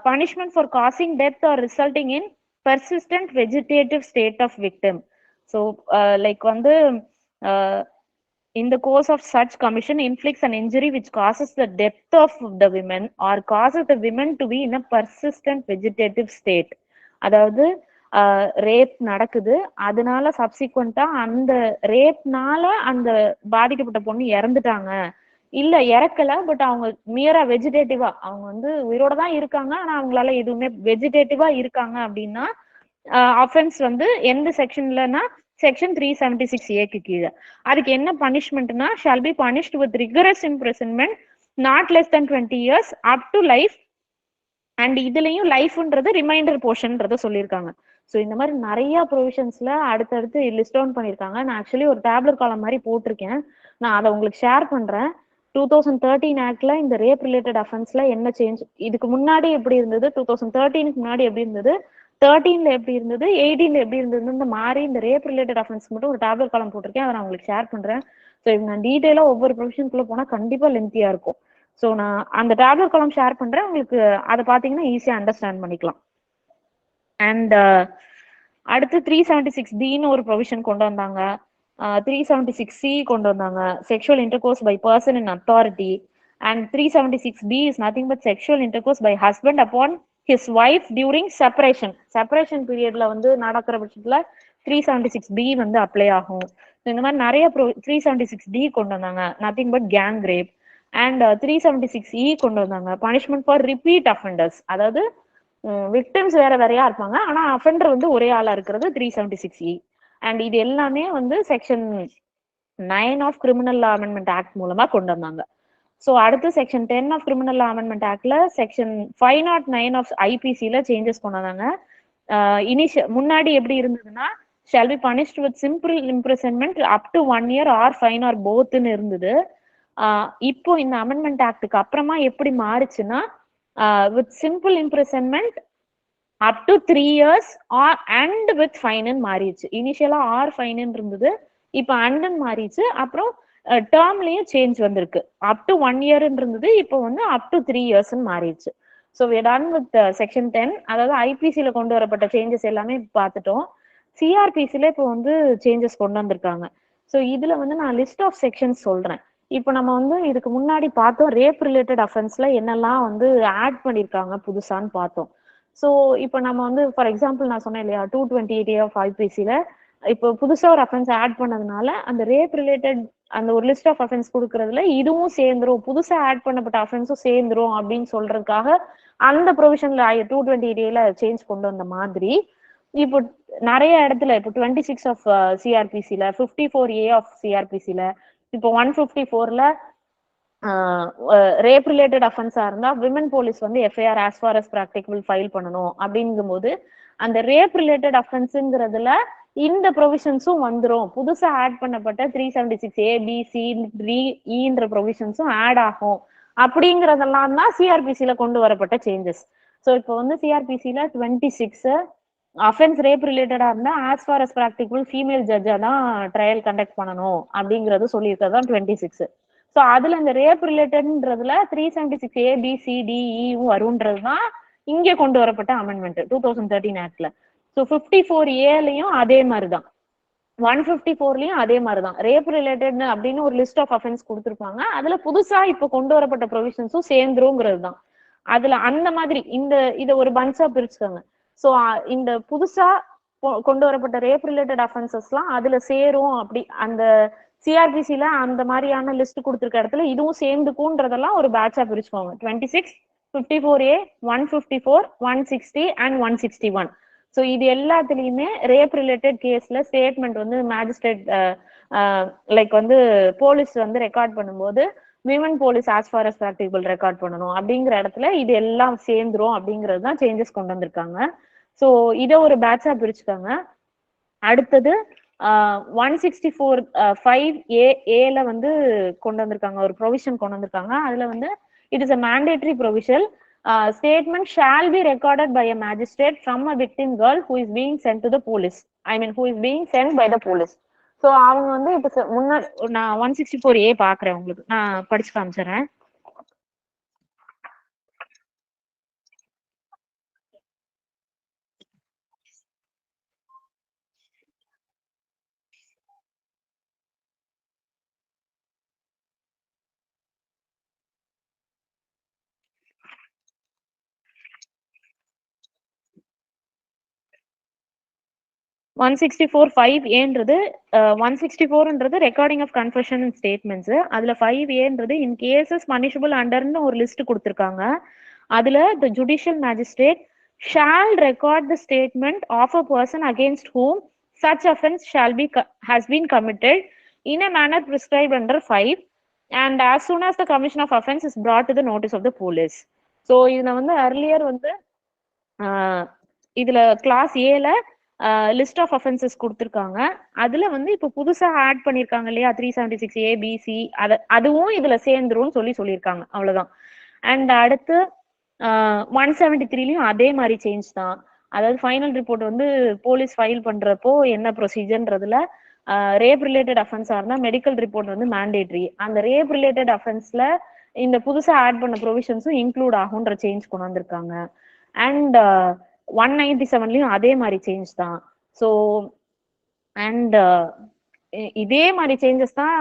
punishment for causing death or resulting in persistent vegetative state of victim. So like வந்து in the course of such commission inflicts an injury which causes the death of the women or causes the women to be in a persistent vegetative state. அதாவது ரேப் நடக்குது, அதனால சப்சிக்வெண்டா அந்த ரேப்னால அந்த பாதிக்கப்பட்ட பொண்ணு இறந்துட்டாங்க, இல்ல இறக்கல பட் அவங்க மியரா வெஜிடேட்டிவா அவங்க வந்து உயிரோட தான் இருக்காங்க, ஆனா அவங்களால எதுவுமே வெஜிடேட்டிவா இருக்காங்க அப்படின்னா அஃபென்ஸ் வந்து எந்த செக்ஷன்லன்னா செக்ஷன் 376(a)க்கு கீழே. அதுக்கு என்ன பனிஷ்மெண்ட்னா shall be punished with rigorous imprisonment not less than 20 years up to life. And இதுலயும் லைஃப்ன்றது ரிமைண்டர் போர்ஷன்ன்றத சொல்லியிருக்காங்க. ஸோ இந்த மாதிரி நிறைய ப்ரொவிஷன்ஸ்ல அடுத்தடுத்து லிஸ்ட் டவுன் பண்ணியிருக்காங்க. நான் ஆக்சுவலி ஒரு டேப்லெட் காலம் மாதிரி போட்டிருக்கேன், நான் அதை உங்களுக்கு ஷேர் பண்றேன். 2013 ஆக்ட்ல இந்த ரேப் ரிலேட்டட் அஃபென்ஸ்ல என்ன சேஞ்ச், இதுக்கு முன்னாடி எப்படி இருந்தது, 2013க்கு முன்னாடி எப்படி இருந்தது, 13ல எப்படி இருந்தது, 18ல எப்படி இருந்தது, இந்த மாதிரி இந்த ரேப் ரிலேட்டட் அஃபென்ஸ் மட்டும் ஒரு டேப்லெட் காலம் போட்டிருக்கேன், அதை நான் உங்களுக்கு ஷேர் பண்றேன். ஸோ நான் டீட்டெயிலா ஒவ்வொரு ப்ரொவிஷனுக்குள்ள போனா கண்டிப்பா லென்த்தியா இருக்கும். ஸோ நான் அந்த டேப்லெட் காலம் ஷேர் பண்றேன், உங்களுக்கு அதை பார்த்தீங்கன்னா ஈஸியா அண்டர்ஸ்டாண்ட் பண்ணிக்கலாம். அண்ட் அடுத்து 376(b)ன்னு ஒரு ப்ரொவிஷன் கொண்டு வந்தாங்க. 376(c) கொண்டு வந்தாங்க, sexual intercourse by person in authority. And 376(b) is nothing but sexual intercourse by husband upon his wife during separation பீரியட்ல வந்து நடக்கிற பட்சத்துல 376(b) வந்து அப்ளை ஆகும். இந்த மாதிரி நிறைய 376(d) கொண்டு வந்தாங்க, nothing but gang rape. And 376(e) கொண்டு வந்தாங்க, பனிஷ்மெண்ட் ஃபார் ரிப்பீட் அஃபெண்டர்ஸ். அதாவது விக்டிம்ஸ் வேறையா இருப்பாங்க, ஆனா அஃபெண்டர் வந்து ஒரே ஆளா இருக்கிறது 376(e). அண்ட் இது எல்லாமே வந்து section 9 of criminal law amendment act மூலமா கொண்டு வந்தாங்க. ஸோ அடுத்து section 10 of criminal law amendment ஆக்ட்ல செக்ஷன் 509 ஆஃப் ஐபிசில சேஞ்சஸ் கொண்டு வந்தாங்க. முன்னாடி எப்படி இருந்ததுன்னா shall be punished with simple imprisonment up to 1 year or fine or both ன்னு இருந்தது. இப்போ இந்த அமெண்ட்மெண்ட் ஆக்டுக்கு அப்புறமா எப்படி மாறுச்சுன்னா with simple imprisonment up to 3 years or and with fine ன்னு மாறிடுச்சு. இனிஷியலா ஆர் ஃபைன் இருந்தது, இப்போ அண்ட் மாறிடுச்சு. அப்புறம் டேர்ம்லயும் சேஞ்ச் வந்திருக்கு. அப் டு 1 year இருந்தது, இப்போ வந்து அப் டு 3 years மாறிடுச்சு. So we are done with section 10. அதாவது ஐபிசியில கொண்டு வரப்பட்ட சேஞ்சஸ் எல்லாமே பார்த்துட்டோம். சிஆர்பிசில இப்போ வந்து சேஞ்சஸ் கொண்டு வந்திருக்காங்க. ஸோ இதுல வந்து நான் லிஸ்ட் ஆஃப் செக்ஷன்ஸ் சொல்றேன். இப்போ நம்ம வந்து இதுக்கு முன்னாடி பார்த்தோம் ரேப் ரிலேட்டட் அஃபென்ஸ்ல என்னெல்லாம் வந்து ஆட் பண்ணிருக்காங்க புதுசான்னு பார்த்தோம். ஸோ இப்போ நம்ம வந்து ஃபார் எக்ஸாம்பிள் நான் சொன்னேன் இல்லையா 228A ஆஃப் ஐபிசில இப்போ புதுசா ஒரு அஃபென்ஸ் ஆட் பண்ணதுனால அந்த ரேப் ரிலேட்டட் அந்த ஒரு லிஸ்ட் ஆஃப் அஃபென்ஸ் கொடுக்கறதுல இதுவும் சேர்ந்துரும், புதுசா ஆட் பண்ணப்பட்ட அஃபென்ஸும் சேர்ந்துரும் அப்படின்னு சொல்றதுக்காக அந்த ப்ரொவிஷன்ல 228A சேஞ்ச் கொண்டு வந்த மாதிரி இப்போ நிறைய இடத்துல இப்போ 26 ஆஃப் சிஆர்பிசில 54A ஆஃப் சிஆர்பிசில இப்போ 154ல ரேப் ரிலேட்டட் அஃபென்ஸா இருந்தா விமன் போலீஸ் வந்து FIR as far as practicable file பண்ணணும் அப்படிங்கும் போது அந்த ரேப் ரிலேட்டட் அஃபென்ஸுங்கிறதுல இந்த ப்ரொவிஷன்ஸும் வந்துரும். புதுசா ஆட் பண்ணப்பட்ட 376A B.C.D.E ப்ரொவிஷன்ஸும் ஆட் ஆகும். அப்படிங்கறதெல்லாம் தான் சிஆர்பிசில கொண்டு வரப்பட்ட சேஞ்சஸ். ஸோ இப்போ வந்து சிஆர்பிசில 26 அஃபென்ஸ் ரேப் ரிலேட்டடா இருந்தா ஆஸ் ஃபார் அஸ் பிராக்டிகபிள் ஃபீமேல் ஜட்ஜா தான் ட்ரையல் கண்டக்ட் பண்ணணும் அப்படிங்கறது சொல்லியிருக்கிறது தான் 26. ஸோ அதுல இந்த ரேப் ரிலேட்டட்ன்றதுல 376A B.C.D.E வரும்ன்றது தான் இங்கே கொண்டு வரப்பட்ட அமெண்ட்மெண்ட் 2013 ஆக்ட்ல. ஸோ 54Aலையும் அதே மாதிரிதான், 154லயும் அதே மாதிரிதான் ரேப் ரிலேட்டட் அப்படின்னு ஒரு லிஸ்ட் ஆஃப் அஃபென்ஸ் கொடுத்துருப்பாங்க. அதுல புதுசா இப்ப கொண்டு வரப்பட்ட ப்ரொவிஷன்ஸும் சேர்ந்துருங்கிறது தான். அதுல அந்த மாதிரி இத ஒரு பன்ச்சா பிரிச்சுக்காங்க. ஸோ இந்த புதுசா கொண்டு வரப்பட்ட ரேப் ரிலேட்டட் அஃபென்சஸ்லாம் அதுல சேரும். அப்படி அந்த சிஆர்பிசில அந்த மாதிரியான லிஸ்ட் கொடுத்துருக்க இடத்துல இதுவும் சேர்ந்துக்கும்ன்றதெல்லாம் ஒரு பேட்சா பிரிச்சுக்கோங்க. 26, 54A, 154, 160 அண்ட் 161. ஸோ இது எல்லாத்துலயுமே ரேப் ரிலேட்டட் கேஸ்ல ஸ்டேட்மெண்ட் வந்து மேஜிஸ்ட்ரேட் லைக் வந்து போலீஸ் வந்து ரெக்கார்ட் பண்ணும்போது women police as far as practicable record பண்ணணும் அப்படிங்கிற இடத்துல இது எல்லாம் சேர்ந்துரும் அப்படிங்கிறது தான் சேஞ்சஸ் கொண்டு வந்திருக்காங்க. ஸோ இதை ஒரு பேட்சா பிரிச்சுக்காங்க. அடுத்தது 164(5)A வந்து கொண்டு வந்திருக்காங்க, ஒரு ப்ரொவிஷன் கொண்டு வந்திருக்காங்க. அதுல வந்து it is a mandatory provision. Statement shall be recorded by a magistrate from a victim girl who is being sent to the police. I mean, who is being sent by the police. So அவங்க வந்து இப்ப முன்னாடி நான் 164A பாக்குறேன், உங்களுக்கு நான் படிச்சு காமிச்சிடுறேன். (164)(5)A 164 recording of confession and statements. அதுல 5A இன் கேசஸ் பனிஷபிள் அண்டர்னு ஒரு லிஸ்ட் கொடுத்திருக்காங்க. அதுல the judicial magistrate shall record the statement of a person against whom such offence has been committed in a manner prescribed under 5 and as soon as the commission of offense is brought to the notice of the police. So இதுல வந்து earlier வந்து இதுல கிளாஸ் ஏல லிஸ்ட் ஆஃப் அஃபென்சஸ் கொடுத்துருக்காங்க. அதுல வந்து இப்ப புதுசா ஆட் பண்ணிருக்காங்க இல்லையா 376A B.C. அதுவும் இதுல சேர்ந்துரும் சொல்லியிருக்காங்க. அவ்வளவுதான். அண்ட் அடுத்து 173லயும் அதே மாதிரி சேஞ்ச் தான். அதாவது ஃபைனல் ரிப்போர்ட் வந்து போலீஸ் ஃபைல் பண்றப்போ என்ன ப்ரொசீஜர்ன்றதுல ரேப் ரிலேட்டட் அஃபென்ஸா இருந்தா மெடிக்கல் ரிப்போர்ட் வந்து மேண்டேட்ரி. அந்த ரேப் ரிலேட்டட் அஃபென்ஸ்ல இந்த புதுசா ஆட் பண்ண ப்ரொவிஷன்ஸும் இன்க்ளூட் ஆகுன்ற சேஞ்ச் கொண்டு வந்திருக்காங்க. அண்ட் 197லயும் அதே மாதிரி சேஞ்ச் தான். ஸோ அண்ட் இதே மாதிரி சேஞ்சஸ் தான்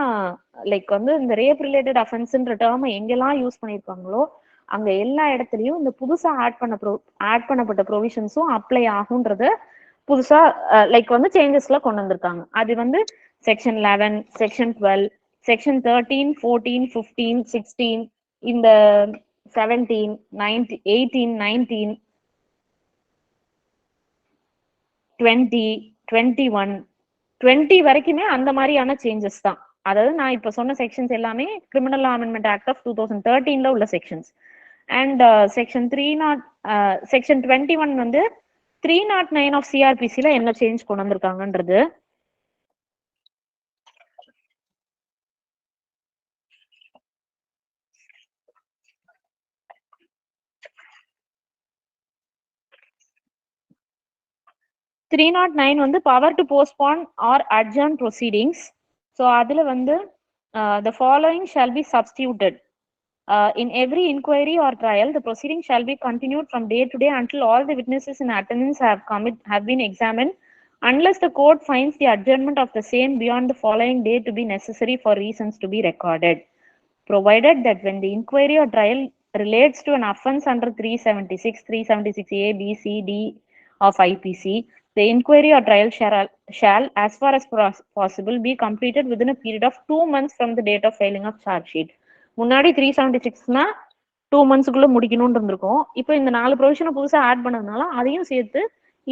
லைக் வந்து இந்த ரேப் ரிலேட்டட் அஃபென்ஸ்ன்ற டேர்மை எங்கெல்லாம் யூஸ் பண்ணியிருக்காங்களோ அங்க எல்லா இடத்துலயும் இந்த புதுசா ஆட் பண்ணப்பட்ட ப்ரொவிஷன்ஸும் அப்ளை ஆகுன்றது புதுசா லைக் வந்து சேஞ்சஸ்ல கொண்டு வந்திருக்காங்க. அது வந்து செக்ஷன் 11, செக்ஷன் 12, செக்ஷன் 13, 14, 15, 16, இந்த 17, 19, 18, 19, 20, 21, 20 வரைக்குமே அந்த மாதிரியான சேஞ்சஸ் தான். அதாவது நான் இப்ப சொன்ன செக்ஷன்ஸ் எல்லாமே கிரிமினல் அமெண்ட்மெண்ட் ஆக்ட் ஆஃப் 2013ல உள்ள செக்ஷன்ஸ். அண்ட் செக்ஷன் 21 வந்து 309 ஆஃப் சிஆர்பிசில என்ன சேஞ்ச் கொண்டு வந்திருக்காங்கன்றது. வந்து power to postpone or adjourn proceedings. So அதுல வந்து the following shall be substituted. In every inquiry or trial, the proceeding shall be continued from day to day until all the witnesses in attendance have been examined, unless the court finds the adjournment of the same beyond the following day to be necessary for reasons to be recorded. Provided that when the inquiry or trial relates to an offence under 376, 376A, B, C, D of IPC, the inquiry or trial shall, as far as possible, be completed within a period of 2 months from the date of filing of charge sheet. முன்னாடி 376னா 2 monthsக்குள்ள முடிக்கணும்னு இருந்திருக்கும். இப்போ இந்த 4 ப்ரொவிஷனை புதுசா ஆட் பண்ணதுனால அதையும் சேர்த்து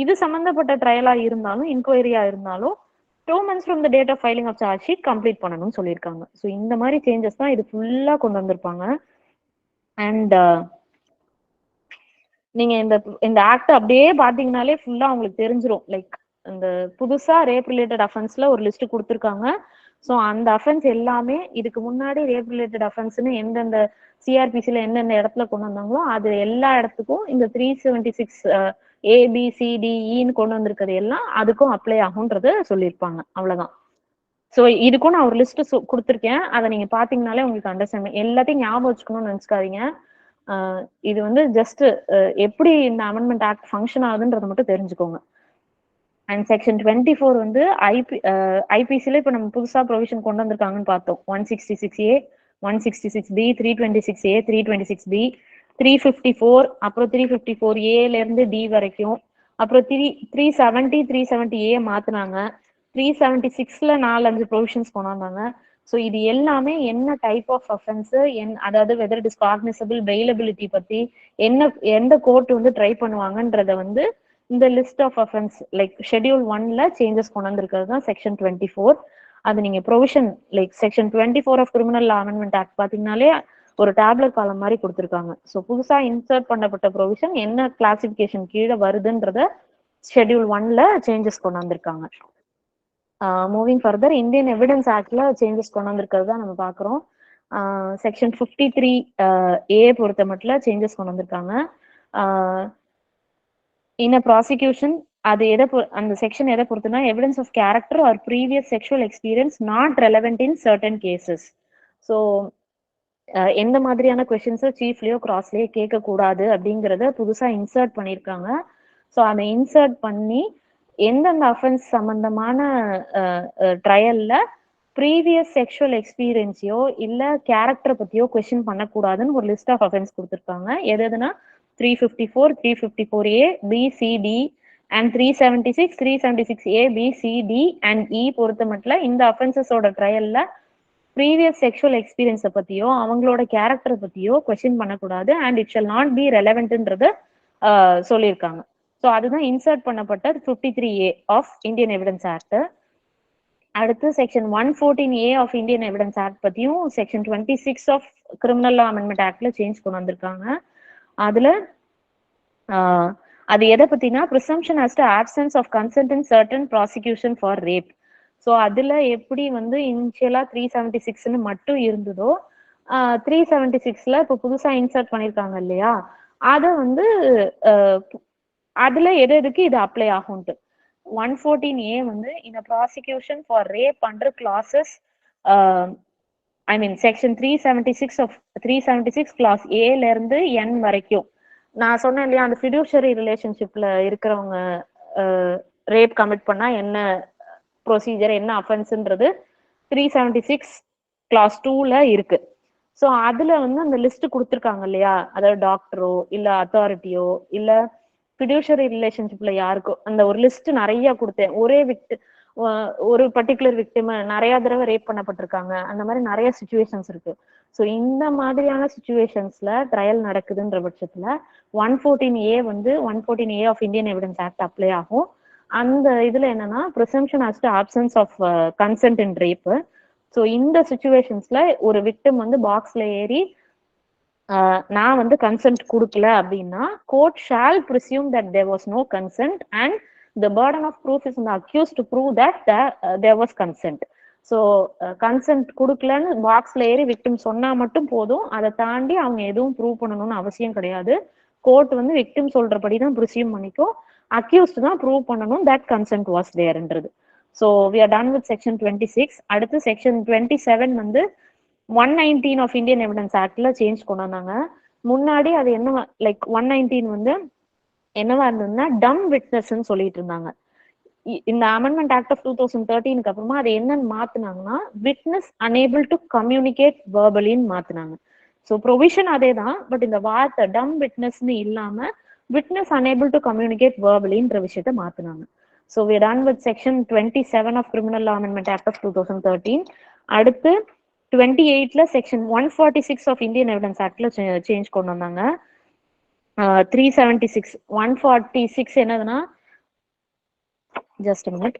இது சம்பந்தப்பட்ட ட்ரையலா இருந்தாலும் இன்கொயரியா இருந்தாலும் 2 months from the date of filing of charge sheet complete பண்ணணும்னு சொல்லியிருக்காங்க. ஸோ இந்த மாதிரி சேஞ்சஸ் தான் இது ஃபுல்லா கொண்டு வந்திருப்பாங்க. அண்ட் நீங்க இந்த ஆக்ட் அப்படியே பாத்தீங்கன்னாலே ஃபுல்லா உங்களுக்கு தெரிஞ்சிரும். லைக் இந்த புதுசா ரேப் ரிலேட்டட் அஃபென்ஸ்ல ஒரு லிஸ்ட் கொடுத்துருக்காங்க. ஸோ அந்த அஃபென்ஸ் எல்லாமே இதுக்கு முன்னாடி ரேப் ரிலேட்டட் அஃபென்ஸ்னு எந்தெந்த சிஆர்பிசில எந்தெந்த இடத்துல கொண்டு வந்தாங்களோ அது எல்லா இடத்துக்கும் இந்த 376 ABCDEன்னு கொண்டு வந்திருக்கிறது எல்லாம் அதுக்கும் அப்ளை ஆகும்ன்றது சொல்லியிருப்பாங்க. அவ்வளவுதான். ஸோ இதுக்கும் நான் ஒரு லிஸ்ட் கொடுத்துருக்கேன். அதை நீங்க பாத்தீங்கன்னாலே உங்களுக்கு அண்டர்ஸ்டாண்ட். எல்லாத்தையும் ஞாபகம் வச்சுக்கணும்னு நினைச்சுக்காதீங்க. இது வந்து ஜஸ்ட் எப்படி இந்த அமெண்ட்மெண்ட் ஆக்ட் ஃபங்க்ஷன் ஆகுதுன்றதை மட்டும் தெரிஞ்சுக்கோங்க. அண்ட் செக்ஷன் 24 வந்து ஐபிசில இப்போ நம்ம புதுசா ப்ரொவிஷன் கொண்டு வந்திருக்காங்கன்னு பார்த்தோம். 166A, 166B, 326A, 326B, 354, அப்புறம் 354Aல இருந்து D வரைக்கும், அப்புறம் 370, 370A மாத்தினாங்க. 376ல 4-5 ப்ரொவிஷன்ஸ் கொண்டு வந்தாங்க. ஸோ இது எல்லாமே என்ன டைப் ஆஃப் அஃபென்ஸ், அதாவது whether it is cognizable, bailability பத்தி எந்த கோர்ட் வந்து ட்ரை பண்ணுவாங்கன்றத வந்து இந்த list of offence like schedule 1ல சேஞ்சஸ் கொண்டு வந்திருக்கிறது தான் செக்ஷன் 24. அது நீங்க provision like section 24 of criminal law amendment act பாத்தீங்கன்னாலே ஒரு டேப்லெட் காலம் மாதிரி கொடுத்துருக்காங்க. ஸோ புதுசா இன்சர்ட் பண்ணப்பட்ட ப்ரொவிஷன் என்ன கிளாசிபிகேஷன் கீழே வருதுன்றத ஷெட்யூல் 1ல சேஞ்சஸ் கொண்டு வந்திருக்காங்க. மூவிங் ஃபர்தர், இந்தியன் எவிடன்ஸ் ஆக்ட்ல சேஞ்சஸ் கொண்டு வந்திருக்கிறது தான் நம்ம பாக்குறோம். செக்ஷன் 53A பொறுத்த மட்டும் சேஞ்சஸ் கொண்டு வந்திருக்காங்க. இன் அ ப்ராசிக்யூஷன் அது அந்த செக்ஷன் எதை பொறுத்துனா evidence of character or previous sexual experience not relevant in certain cases. So எந்த மாதிரியான கொஸ்டின்ஸை சீஃப்லயோ கிராஸ்லயோ கேட்கக்கூடாது அப்படிங்கிறத புதுசா இன்சர்ட் பண்ணியிருக்காங்க. ஸோ அதை இன்சர்ட் பண்ணி எந்தெந்த அஃபென்ஸ் சம்பந்தமான ட்ரையல்ல ப்ரீவியஸ் செக்ஷுவல் எக்ஸ்பீரியன்ஸையோ இல்ல கேரக்டரை பத்தியோ கொஸ்டின் பண்ணக்கூடாதுன்னு ஒரு லிஸ்ட் ஆஃப் அஃபென்ஸ் கொடுத்துருக்காங்க. எதுனா 354, 354A, B, C, D and 376, 376A, B, C, D and E பொறுத்த மட்டும் இந்த அஃபென்சஸோட ட்ரையல்ல ப்ரீவியஸ் செக்ஷுவல் எக்ஸ்பீரியன்ஸை பத்தியோ அவங்களோட கேரக்டரை பத்தியோ கொஸ்டின் பண்ணக்கூடாது and it shall not be ரெலவென்ட்ன்றது சொல்லியிருக்காங்க. ஸோ அதுதான் இன்சர்ட் பண்ணப்பட்ட 53A of Indian evidence act. அடுத்து section 114A of Indian evidence act பத்தியும் section 26 of criminal law amendment ஆக்ட்ல சேஞ்ச் கொண்டு வந்திருக்காங்க. அதுல அது எதை பத்தினா presumption as to absence of consent in certain prosecution for rape. So அதுல எப்படி வந்து இனிஷியலா 376ன்னு மட்டும் இருந்ததோ 376ல இப்போ புதுசா இன்சர்ட் பண்ணிருக்காங்க இல்லையா, அதை வந்து அதுல எதுக்கு இது அப்ளை ஆகும்ட்டு 114A வந்து இந்த prosecution for rape under clauses I mean section 376 of 376 clause ஏல இருந்து N வரைக்கும் நான் சொன்னேன் இல்லையா, அந்த ஃபிடியூஷரி ரிலேஷன்ஷிப்ல இருக்கிறவங்க ரேப் கமிட் பண்ணா என்ன ப்ரொசீஜர் என்ன அஃபென்ஸ்ன்றது 376 கிளாஸ் 2ல இருக்கு. ஸோ அதுல வந்து அந்த லிஸ்ட் கொடுத்துருக்காங்க இல்லையா, அதாவது டாக்டரோ இல்ல அத்தாரிட்டியோ இல்ல ஃபிடியூஷரி ரிலேஷன்ஷிப்ல யாருக்கோ அந்த ஒரு லிஸ்ட் நிறைய கொடுத்தேன். ஒரு பர்டிகுலர் விக்டிம் நிறைய தடவை ரேப் பண்ணப்பட்டிருக்காங்க, அந்த மாதிரி நிறைய சுச்சுவேஷன்ஸ் இருக்கு. ஸோ இந்த மாதிரியான சுச்சுவேஷன்ஸ்ல ட்ரையல் நடக்குதுன்ற பட்சத்துல 114A வந்து 114A of Indian evidence act apply ஆகும். அந்த இதுல என்னன்னா presumption as to absence of consent in rape. So இந்த சுச்சுவேஷன்ஸ்ல ஒரு விக்டிம் வந்து பாக்ஸ்ல ஏறி நான் வந்து கன்சென்ட் கொடுக்கல அப்படின்னா court shall presume that there was no consent and the burden of proof is accused to prove that there was consent. So consent கொடுக்கலன்னு பாக்ஸ்ல ஏறி விக்டிம் சொன்னா மட்டும் போதும், அதை தாண்டி அவங்க எதுவும் ப்ரூவ் பண்ணணும்னு அவசியம் கிடையாது. கோர்ட் வந்து விக்டிம் சொல்றபடி தான் ப்ரிசியூம் பண்ணிக்கும், அக்யூஸ்ட் தான் ப்ரூவ் பண்ணணும் தட் கன்சென்ட் வாஸ் தேர்ன்றது. So we are done with section 26. அடுத்து செக்ஷன் 27 வந்து 119 ஆஃப் இந்தியன் எவிடன்ஸ் ஆக்ட்ல சேஞ்ச் கொண்டு வந்தாங்க. முன்னாடி அது என்ன லைக் 119 வந்து என்னவா இருந்ததுன்னா டம் விட்னஸ்ன்னு சொல்லிட்டு இருந்தாங்க. இந்த அமெண்ட்மெண்ட் ஆக்ட் ஆஃப் 2013 அப்புறமா அது என்னன்னு மாத்தினாங்கன்னா விட்னஸ் அனேபிள் டு கம்யூனிகேட் வெர்பலின்னு மாத்தினாங்க. ஸோ ப்ரொவிஷன் அதே தான், பட் இந்த வார்த்தை டம் விட்னஸ்ன்னு இல்லாம விட்னஸ் அனேபிள் டு கம்யூனிகேட் வெர்பலின்ற விஷயத்த மாத்தினாங்க. So we are done with section 27 of criminal law amendment act of 2013. அடுத்து 28ல செக்ஷன் 146 ஆஃப் இந்தியன் எவிடன்ஸ் ஆக்ட்ல சேஞ்ச் கொண்டு வந்தாங்க. 376 146 என்னதுன்னா just a minute.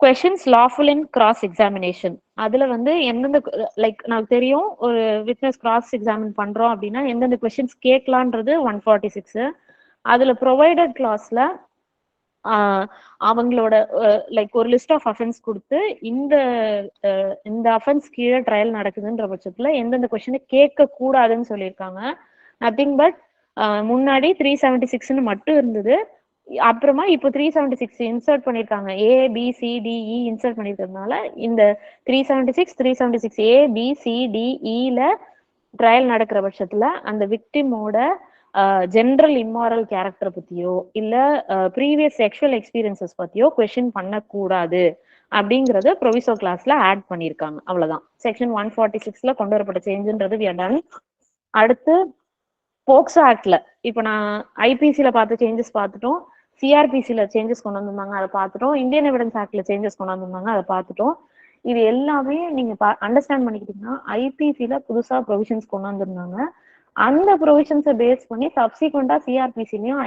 Questions lawful in cross examination. அதுல வந்து எந்தெந்த லைக் நமக்கு தெரியும் ஒரு விட்னஸ் கிராஸ் எக்ஸாமின் பண்றோம் அப்படின்னா எந்தெந்த கொஸ்டின்ஸ் கேட்கலான்றது 146. அதுல ப்ரொவைடட் கிளாஸ்ல அவங்களோட லைக் ஒரு லிஸ்ட் ஆஃப் அஃபென்ஸ் கொடுத்து இந்த அஃபென்ஸ் கீழே ட்ரையல் நடக்குதுன்ற பட்சத்துல எந்தெந்த கொஸ்டினை கேட்க கூடாதுன்னு சொல்லியிருக்காங்க. நத்திங் பட் முன்னாடி 376 மட்டும் இருந்தது, அப்புறமா இப்போ 376 இன்சர்ட் பண்ணிருக்காங்க. ABCDE இன்சர்ட் பண்ணிருக்கிறதுனால இந்த 376 ABCDEல ட்ரையல் நடக்கிற பட்சத்துல அந்த விக்டிமோட ஜென்ரல் இம்மாரல் கேரக்டர் பத்தியோ இல்ல ப்ரீவியஸ் செக்ஷுவல் எக்ஸ்பீரியன்சஸ் பத்தியோ கொஸ்டின் பண்ணக்கூடாது அப்படிங்கறது ப்ரொவிசோ கிளாஸ்ல ஆட் பண்ணிருக்காங்க. அவ்வளவுதான் செக்ஷன் 146ல கொண்டு வரப்பட்ட சேஞ்சுன்றது we are done. அடுத்து போக்சோ ஆக்ட்ல இப்ப நான் ஐபிசில பார்த்த சேஞ்சஸ் பார்த்துட்டோம், சிஆர்பிசில சேஞ்சஸ் கொண்டு வந்திருந்தாங்க அதை பார்த்துட்டோம், இந்தியன் எவிடன்ஸ் ஆக்ட்ல சேஞ்சஸ் கொண்டு வந்திருந்தாங்க அதை பார்த்துட்டோம். இது எல்லாமே நீங்க அண்டர்ஸ்டாண்ட் பண்ணிக்கிட்டீங்கன்னா ஐபிசில புதுசா ப்ரொவிஷன்ஸ் கொண்டு வந்திருந்தாங்க. அந்த ப்ரொவிஷன்ஸை பேஸ் பண்ணி சப்சிக்வெண்டா சிஆர்பிசிலையும்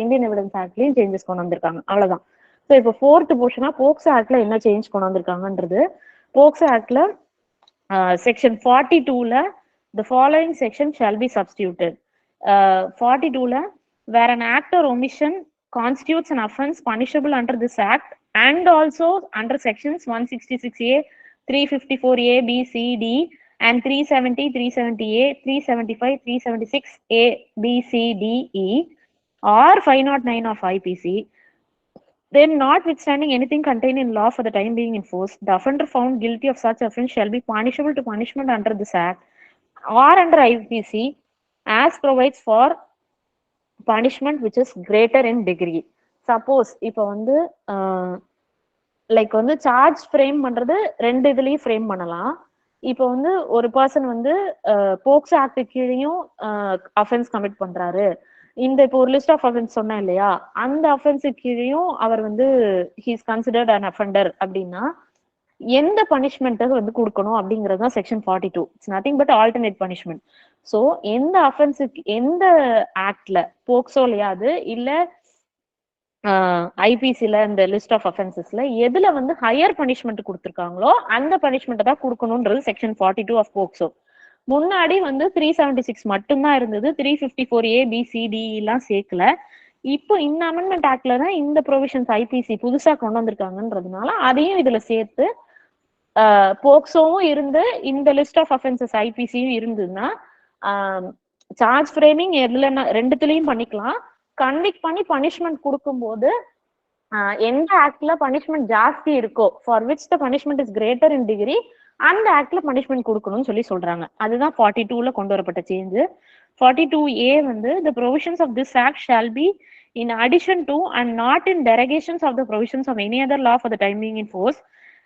இந்தியன் எவிடன்ஸ் ஆக்ட்லயும் சேஞ்சஸ் கொண்டு வந்திருக்காங்க. அவ்வளவுதான். ஸோ இப்போ 4th போர்ஷனா போக்சோ ஆக்ட்ல என்ன சேஞ்ச் கொண்டு வந்திருக்காங்கன்றது. போக்சோ ஆக்ட்ல செக்ஷன் 42ல the following section shall be substituted. 42ல where an act or omission constitutes an offense punishable under this act and also under sections 166A, 354A, B, C, D and 370, 370A, 375, 376A, B, C, D, E or 509 of IPC, then notwithstanding anything contained in law for the time being enforced, the offender found guilty of such offense shall be punishable to punishment under this act or under IPC as provides for punishment which is greater in degree. Suppose இப்போ வந்து லைக் வந்து சார்ஜ் ஃப்ரேம் பண்றது ரெண்டு இதுலயும் ஃப்ரேம் பண்ணலாம். இப்போ வந்து ஒரு பர்சன் வந்து போக்சோ ஆக்ட் கீழேயும் அஃபென்ஸ் கமிட் பண்றாரு, இந்த இப்போ ஒரு லிஸ்ட் ஆஃப் அஃபென்ஸ் சொன்னேன் இல்லையா, அந்த அஃபென்ஸு கீழேயும் அவர் வந்து ஹீஸ் கன்சிடர்ட் அன் அஃபெண்டர் அப்படின்னா எந்த பனிஷ்மெண்ட்டை வந்து கொடுக்கணும் அப்படிங்கிறது தான் section 42. It's nothing but alternate punishment. So எந்த அஃபென்ஸுக்கு எந்த ஆக்ட்ல போக்சோலையாவது இல்ல ஐபிசில இந்த லிஸ்ட் ஆஃப் அஃபென்சஸ்ல எதுல வந்து ஹையர் பனிஷ்மெண்ட் கொடுத்துருக்காங்களோ அந்த பனிஷ்மெண்ட்டை தான் கொடுக்கணும்ன்றது செக்ஷன் 42 ஆஃப் போக்சோ. முன்னாடி வந்து 376 மட்டும்தான் இருந்தது, 354A, B, C, D எல்லாம் சேர்க்கல. இப்போ இந்த அமெண்ட்மெண்ட் ஆக்ட்ல தான் இந்த ப்ரொவிஷன்ஸ் ஐபிசி புதுசா கொண்டு வந்திருக்காங்கன்றதுனால அதையும் இதுல சேர்த்து போக்சோவும் இருந்து இந்த லிஸ்ட் ஆஃப் அஃபென்சஸ் ஐபிசியும் இருந்ததுன்னா சார்ஜ் ஃப்ரேமிங் எதுலன்னா ரெண்டுத்துலயும் பண்ணிக்கலாம். கன்விக்ட் பண்ணி பனிஷ்மெண்ட் கொடுக்கும்போது எந்த ஆக்ட்ல பனிஷ்மெண்ட் ஜாஸ்தி இருக்கோ for which the punishment is greater in degree அந்த ஆக்ட்ல பனிஷ்மெண்ட் கொடுக்கணும்னு சொல்லி சொல்றாங்க. அதுதான் 42ல கொண்டு வரப்பட்ட சேஞ்சு. 42A வந்து the provisions of this act shall be in addition to and not in derogations of the provisions of any other law for the time being in force,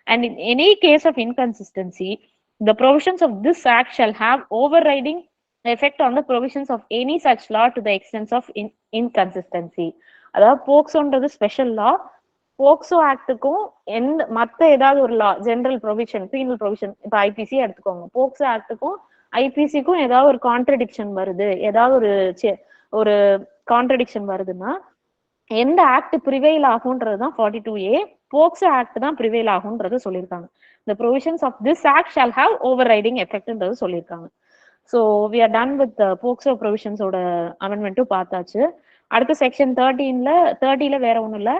and in any case of inconsistency the provisions of this act shall have overriding effect on the provisions of any such law to the extent of inconsistency. அதாவது போக்சோன்றது ஸ்பெஷல் லா, போக்சோ ஆக்டுக்கும் எந்த மத்த ஏதாவது ஒரு லா ஜெனரல் ப்ரொவிஷன் பீனல் ப்ரொவிஷன் இப்ப ஐபிசி எடுத்துக்கோங்க, போக்சோ ஆக்டுக்கும் ஐபிசிக்கும் ஏதாவது ஒரு கான்ட்ரடிக்ஷன் வருது, ஏதாவது ஒரு கான்ட்ரடிக்ஷன் வருதுன்னா எந்த ஆக்ட் ப்ரிவெயில் ஆகும்ன்றது தான் 42A. போக்சோ ஆக்ட் தான் ப்ரிவெயில் ஆகும்ன்றது சொல்லியிருக்காங்க. the provisions of this act shall have overriding effectன்றது சொல்லியிருக்காங்க. So we are done with POCSO ப்ரொவிஷன்ஸோட அமெண்ட்மெண்ட்டும் பார்த்தாச்சு. அடுத்து செக்ஷன் 30ல வேற ஒன்றும் இல்லை,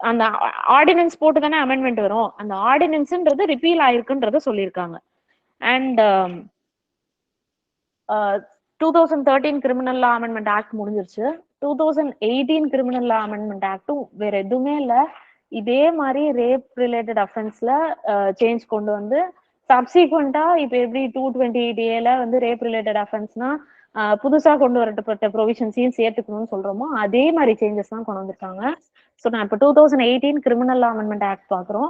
அந்த ஆர்டினன்ஸ் போட்டு தானே அமெண்ட்மெண்ட் வரும், அந்த ஆர்டினன்ஸ்ன்றது ரிப்பீல் ஆயிருக்குன்றத சொல்லியிருக்காங்க. And 2013 criminal law amendment act முடிஞ்சிருச்சு. 2018 கிரிமினல் லா அமெண்ட்மெண்ட் ஆக்டும் வேற எதுவுமே இல்லை, இதே மாதிரி ரேப் ரிலேட்டட் அஃபென்ஸ்ல சேஞ்ச் கொண்டு வந்து சப்சிக்வெண்டா இப்ப எப்படி 228A வந்து ரேப் ரிலேட்டட் அஃபென்ஸ்னா புதுசா கொண்டு வரப்பட்ட ப்ரொவிஷன்ஸையும் சேர்த்துக்கணும்னு சொல்றோமோ அதே மாதிரி சேஞ்சஸ் தான் கொண்டு வந்திருக்காங்க. ஸோ நான் இப்போ 2018 கிரிமினல் லா அமெண்ட்மெண்ட் ஆக்ட் பாக்குறோம்.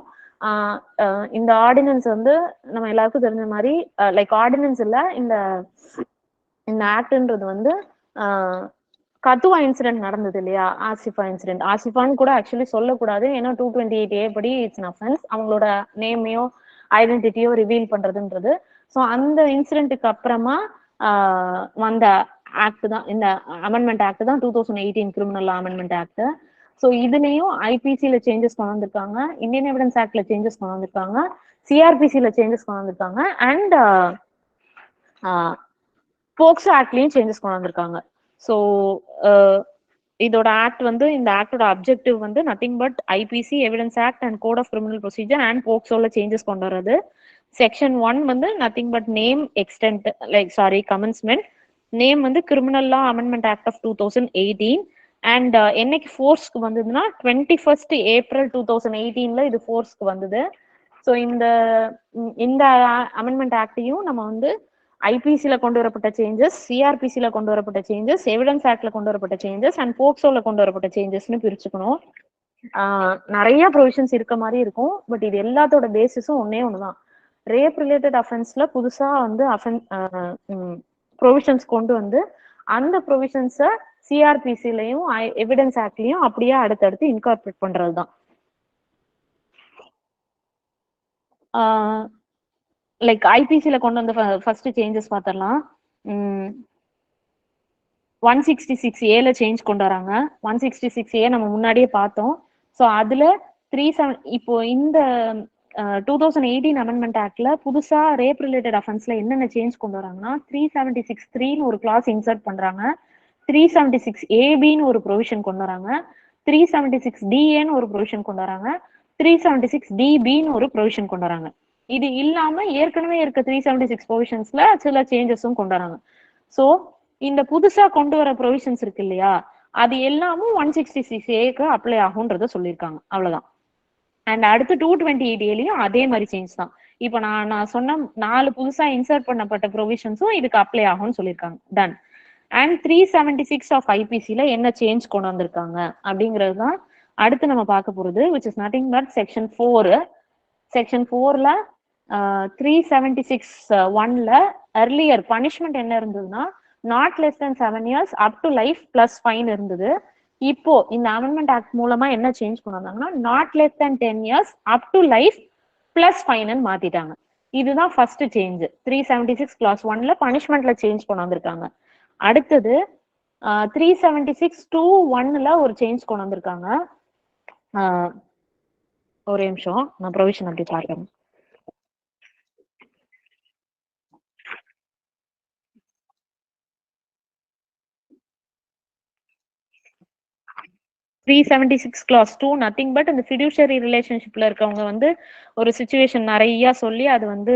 இந்த ஆர்டினன்ஸ் வந்து நம்ம எல்லாருக்கும் தெரிஞ்ச மாதிரி லைக் ஆர்டினன்ஸ் இல்ல, இந்த ஆக்ட்ன்றது வந்து கத்துவா இன்சிடென்ட் நடந்தது இல்லையா, ஆசிஃபா இன்சிடென்ட். ஆசிஃபான்னு கூட ஆக்சுவலி சொல்லக்கூடாது, ஏன்னா 228A படி இட்ஸ் அன் அஃபென்ஸ், அவங்களோட நேமையோ ஐடென்டிட்டியோ ரிவீல் பண்றதுன்றது. ஸோ அந்த இன்சிடென்ட்டுக்கு அப்புறமா வந்த ஆக்ட் தான் இந்த அமெண்ட்மெண்ட் ஆக்ட் தான் 2018 கிரிமினல் அமெண்ட்மெண்ட் ஆக்ட். ஸோ இதுலயும் ஐபிசியில சேஞ்சஸ் கொண்டு வந்திருக்காங்க, இந்தியன் எவிடன்ஸ் ஆக்ட்ல சேஞ்சஸ் கொண்டு வந்திருக்காங்க, சிஆர்பிசியில சேஞ்சஸ் கொண்டு வந்திருக்காங்க, அண்ட் போக்சோ ஆக்ட்லயும் சேஞ்சஸ் கொண்டு வந்திருக்காங்க. ஸோ இதோட ஆக்ட் வந்து இந்த ஆக்டோட அப்ஜெக்டிவ் வந்து nothing but IPC, evidence act and code of criminal procedure and போக்சோல சேஞ்சஸ் கொண்டு வர்றது. செக்ஷன் 1 வந்து nothing but name extent commencement. Name வந்து criminal law amendment act of 2018. And என்னைக்கு ஃபோர்ஸ்க்கு வந்ததுன்னா 21 ஏப்ரல் 2018 இது ஃபோர்ஸ்க்கு வந்தது. ஸோ இந்த அமெண்ட்மெண்ட் ஆக்டையும் நம்ம வந்து ஐபிசியில கொண்டு வரப்பட்ட சேஞ்சஸ், சிஆர்பிசியில கொண்டு வரப்பட்ட சேஞ்சஸ், எவிடன்ஸ் ஆக்ட்ல கொண்டு வரப்பட்ட சேஞ்சஸ் அண்ட் போக்சோல கொண்டு வரப்பட்ட சேஞ்சஸ்னு பிரிச்சுக்கணும். நிறைய ப்ரொவிஷன்ஸ் இருக்க மாதிரி இருக்கும், பட் இது எல்லாத்தோட பேசிஸும் ஒன்னே ஒண்ணுதான். ரேப் ரிலேட்டட் அஃபென்ஸ்ல புதுசா வந்து ப்ரொவிஷன்ஸ் கொண்டு வந்து அந்த ப்ரொவிஷன்ஸை சிஆர்பிசிலையும் எவிடன்ஸ் ஆக்ட்லயும் அப்படியே அடுத்தடுத்து இன்கார்பரேட் பண்றதுதான். லைக் ஐபிசியில கொண்டு வந்த ஃபர்ஸ்ட் சேஞ்சஸ் பார்த்துடலாம். 166A சேஞ்ச் கொண்டு வராங்க. 166A நம்ம முன்னாடியே பார்த்தோம். ஸோ அதுல 37 இப்போ இந்த 2018 அமெண்ட்மெண்ட் ஆக்ட்ல புதுசா ரேப் ரிலேட்டட் அஃபென்ஸ்ல என்னென்ன சேஞ்ச் கொண்டு வராங்கன்னா 376(3) ஒரு கிளாஸ் இன்சர்ட் பண்றாங்க, 376AB ஒரு ப்ரொவிஷன் கொண்டு வராங்க, 376DA ஒரு ப்ரொவிஷன் கொண்டு வராங்க, 376DB ஒரு ப்ரொவிஷன் கொண்டு வராங்க. இது இல்லாம ஏற்கனவே இருக்க 376 ப்ரொவிஷன்ஸ்ல சில சேஞ்சஸும் கொண்டு வராங்க. ஸோ இந்த புதுசா கொண்டு வர ப்ரொவிஷன்ஸ் இருக்கு இல்லையா, அது எல்லாமும் 166Aக்கு அப்ளை ஆகும்ன்றத சொல்லியிருக்காங்க, அவ்வளவுதான். அண்ட் அடுத்து 228Aலயும் அதே மாதிரி சேஞ்ச் தான். இப்போ நான் சொன்ன 4 புதுசா இன்சர்ட் பண்ணப்பட்ட ப்ரொவிஷன்ஸும் இதுக்கு அப்ளை ஆகும்னு சொல்லியிருக்காங்க. டன். அண்ட் 376 ஆஃப் ஐபிசில என்ன சேஞ்ச் கொண்டு வந்திருக்காங்க அப்படிங்கிறது தான் அடுத்து நம்ம பார்க்க போறது, which is nothing but section 4. Section 4ல 376(1ல earlier பனிஷ்மெண்ட் என்ன இருந்ததுன்னா not less than 7 years up to life plus fine இருந்தது. இப்போ இந்த அமெண்ட்மெண்ட் ஆக்ட் மூலமா என்ன சேஞ்ச் கொண்டு வந்தாங்கன்னா not less than 10 years up to life plus fine மாத்திட்டாங்க. இதுதான் ஃபர்ஸ்ட் சேஞ்ச். 376(1ல பனிஷ்மெண்ட்ல சேஞ்ச் கொண்டு வந்திருக்காங்க. அடுத்தது 376(2)(1ல ஒரு சேஞ்ச் கொண்டு வந்திருக்காங்க. ஒரே நிமிஷம், நான் ப்ரொவிஷன் அப்படி பார்க்கிறேன். 376 clause 2 நத்திங் பட் இந்த ஃபிடியூஷரி ரிலேஷன்ஷிப்ல இருக்கவங்க வந்து ஒரு சிச்சுவேஷன் நிறைய சொல்லி அது வந்து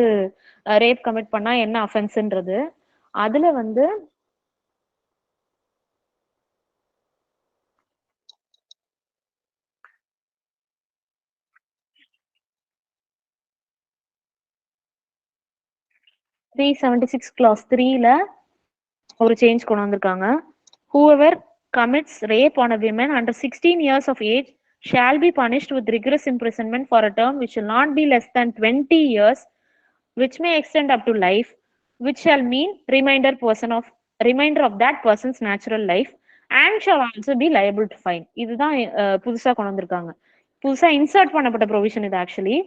ரேப் கமிட் பண்ணா என்ன அஃபென்ஸ்ன்றது. அதுல வந்து clause 3ல ஒரு சேஞ்ச் கொண்டு வந்திருக்காங்க. whoever commits rape on a woman under 16 years of age shall be punished with rigorous imprisonment for a term which will not be less than 20 years, which may extend up to life, which shall mean remainder of that person's natural life and shall also be liable to fine. இதுதான் புதுசா கொண்டு வந்திருக்காங்க. புதுசா இன்சர்ட் பண்ணப்பட்ட ப்ரொவிஷன் இது. ஆக்சுவலி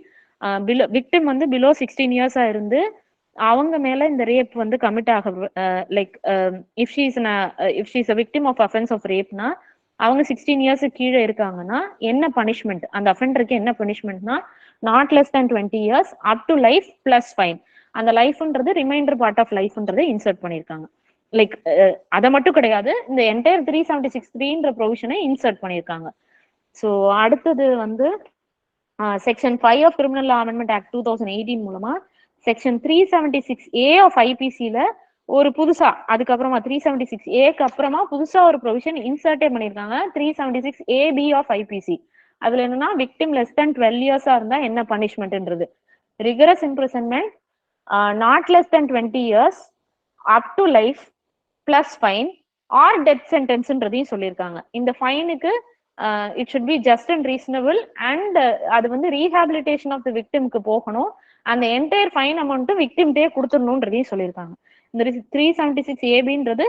விக்டிம் வந்து பிலோ 16 இயர்ஸா இருந்து அவங்க மேல இந்த ரேப் வந்து கமிட் ஆக like if she is a victim of offence of ரேப்னா அவங்க 16 இயர்ஸ்க்கு கீழே இருக்காங்கன்னா என்ன பனிஷ்மெண்ட், அந்த அஃபெண்டருக்கு என்ன பனிஷ்மெண்ட்னா not less than 20 years up to life plus fine. அந்த லைஃப்ன்றது ரிமைண்டர் பார்ட் ஆஃப் லைஃப்ன்றதை இன்சர்ட் பண்ணியிருக்காங்க. லைக் அதை மட்டும் கிடையாது, இந்த என்டையர் 376(3)ன்ற ப்ரொவிஷனை இன்சர்ட் பண்ணியிருக்காங்க. ஸோ அடுத்தது வந்து section 5 of criminal law amendment act 2018 மூலமா செக்ஷன் 376A ஆஃப் ஐபிசில ஒரு புதுசா, அதுக்கப்புறமா 376Aக்கு அப்புறமா புதுசா ஒரு ப்ரொவிஷன் இன்சர்ட்டே பண்ணியிருக்காங்க, 376AB ஆஃப் ஐபிசி. அதுல என்னன்னா விக்டிம் லெஸ் தேன் 12 இயர்ஸா இருந்தா என்ன பனிஷ்மெண்ட்ன்றது, rigorous imprisonment not less than 20 years up to life plus fine or death சென்டென்ஸ்ன்றதையும் சொல்லியிருக்காங்க. இந்த ஃபைனுக்கு it should be just and reasonable and அது வந்து ரீஹாபிலிட்டேஷன் ஆஃப் த விக்டிம்க்கு போகணும், அந்த என்டையர் ஃபைன் அமௌண்ட்டும் விக்டிம்டே கொடுத்துடணும்ன்றதையும் சொல்லியிருக்காங்க. இந்த 376AB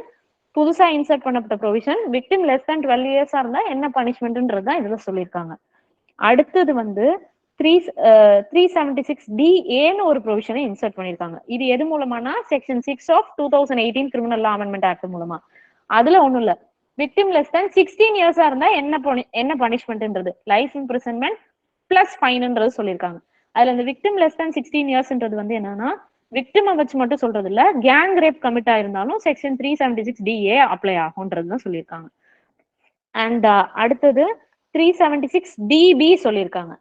புதுசா இன்சர்ட் பண்ணப்பட்ட ப்ரொவிஷன், விக்டிம் லெஸ் தேன் 12 இயர்ஸா இருந்தா என்ன பனிஷ்மெண்ட்ன்றது தான் இதுல சொல்லியிருக்காங்க. அடுத்தது வந்து 376DAன்னு ஒரு ப்ரொவிஷனை இன்சர்ட் பண்ணியிருக்காங்க. இது எது மூலமானா section 6 of 2018 criminal law amendment act மூலமா. அதுல ஒண்ணும் இல்ல, விக்டிம் லெஸ் தேன் 16 இயர்ஸா இருந்தா என்ன பனிஷ்மெண்ட்ன்றது லைஃப் இம்ப்ரிசன்மெண்ட் பிளஸ் ஃபைன்ன்றது சொல்லியிருக்காங்க. அதுல இந்த விக்டிம் லெஸ் தேன் 16 இயர்ஸ்ன்றது வந்து என்னன்னா விக்டிமை வச்சு மட்டும் சொல்றது இல்ல, கேங் ரேப் கமிட் ஆயிருந்தாலும் செக்ஷன் 376DA அப்ளை ஆகும்ன்றதுதான் சொல்லியிருக்காங்க. அண்ட் அடுத்தது 376DB சொல்லியிருக்காங்க.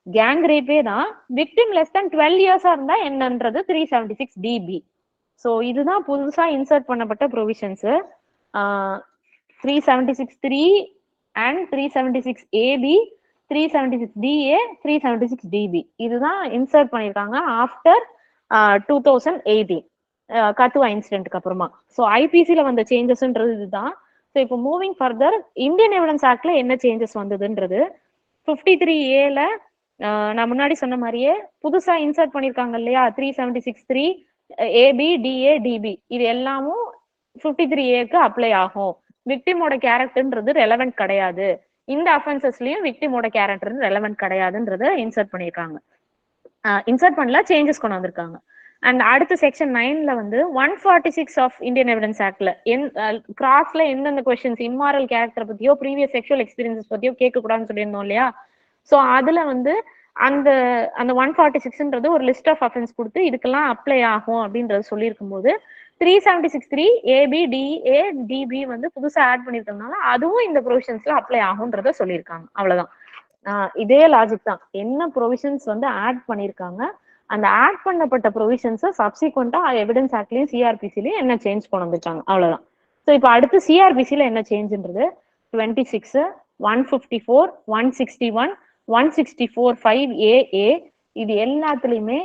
கேங் ரேப்பே தான், விக்டிம் லெஸ் தேன் 12 இயர்ஸா இருந்தா என்னன்றது 376DB. ஸோ இதுதான் புதுசா இன்சர்ட் பண்ணப்பட்ட provisions. 376(3) and 376AB, 376DA, 376DB இதுதான் இன்சர்ட் பண்ணியிருக்காங்க ஆஃப்டர் 2018 கத்துவா இன்சிடென்ட்க்கு அப்புறமா. ஸோ ஐபிசில வந்த சேஞ்சஸ்ன்றது இதுதான். ஸோ இப்போ மூவிங் ஃபர்தர் இந்தியன் எவிடன்ஸ் ஆக்ட்ல என்ன சேஞ்சஸ் வந்ததுன்றது 53Aல நான் முன்னாடி சொன்ன மாதிரியே புதுசா இன்சர்ட் பண்ணிருக்காங்க இல்லையா, 376(3) AB, DA, DB இது எல்லாமும் 53Aக்கு அப்ளை ஆகும். விக்டிமோட கேரக்டர்ன்றது ரெலவென்ட் கிடையாது, இந்த அஃபென்சஸ்லயும் விக்டிமோட கேரக்டர் ரெலவென்ட் கிடையாதுன்றத இன்சர்ட் பண்ணிருக்காங்க. இன்சர்ட் பண்ணல, சேஞ்சஸ் கொண்டு வந்திருக்காங்க. அண்ட் அடுத்த செக்ஷன் 9ல வந்து 146 ஆஃப் இந்தியன் எவிடன்ஸ் ஆக்ட்ல கிராஸ்ல எந்தெந்த கொஸ்டின்ஸ் இம்மாரல் கேரக்டர் பத்தியோ ப்ரீவியஸ் செக்ஷுவல் எக்ஸ்பீரியன்சஸ் பத்தியோ கேட்க கூடாதுன்னு சொல்லியிருந்தோம் இல்லையா. ஸோ அதுல வந்து அந்த 146ன்றது ஒரு லிஸ்ட் ஆஃப் அஃபென்ஸ் கொடுத்து இதுக்கெல்லாம் அப்ளை ஆகும் அப்படின்றது சொல்லியிருக்கும் போது 376(3) AB, DA, DB வந்து புதுசா ஆட் பண்ணிருக்கனால அதுவும் இந்த ப்ரொவிஷன்ஸ்ல அப்ளை ஆகும்ன்றத சொல்லியிருக்காங்க. அவ்வளவுதான். இதே லாஜிக் தான், என்ன ப்ரொவிஷன்ஸ் வந்து ஆட் பண்ணிருக்காங்க, அந்த ஆட் பண்ணப்பட்ட ப்ரொவிஷன்ஸை சப்சிக்வெண்டா எவிடன்ஸ் ஆக்ட்லயும் சிஆர்பிசிலயும் என்ன சேஞ்ச் கொண்டு வந்திருக்காங்க, அவ்வளவுதான். ஸோ இப்போ அடுத்து சிஆர்பிசில என்ன சேஞ்சுன்றது 26, 154, 161, 164(5)AA இது எல்லாத்துலயுமே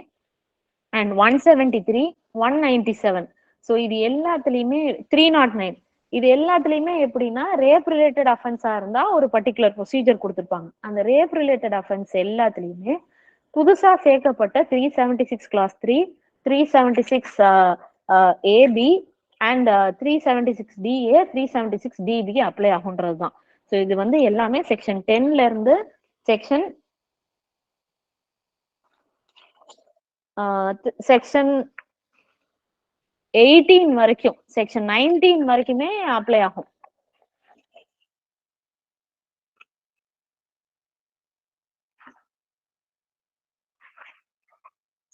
அண்ட் 173, 197 ஸோ இது எல்லாத்துலயுமே 309 இது எல்லாத்துலயுமே எப்படின்னா ரேப் ரிலேட்டட் அஃபென்ஸா இருந்தா ஒரு பர்டிகுலர் ப்ரொசீஜர் கொடுத்துருப்பாங்க. அந்த ரேப் ரிலேட்டட் அஃபென்ஸ் எல்லாத்துலயுமே புதுசா சேர்க்கப்பட்ட 376 class 3, 376AB and 376DA, 376DB apply ஆகுன்றது தான். ஸோ இது வந்து எல்லாமே செக்ஷன் 10ல இருந்து செக்ஷன் 18 வரைக்கும், செக்ஷன் 19 வரைக்குமே அப்ளை ஆகும்.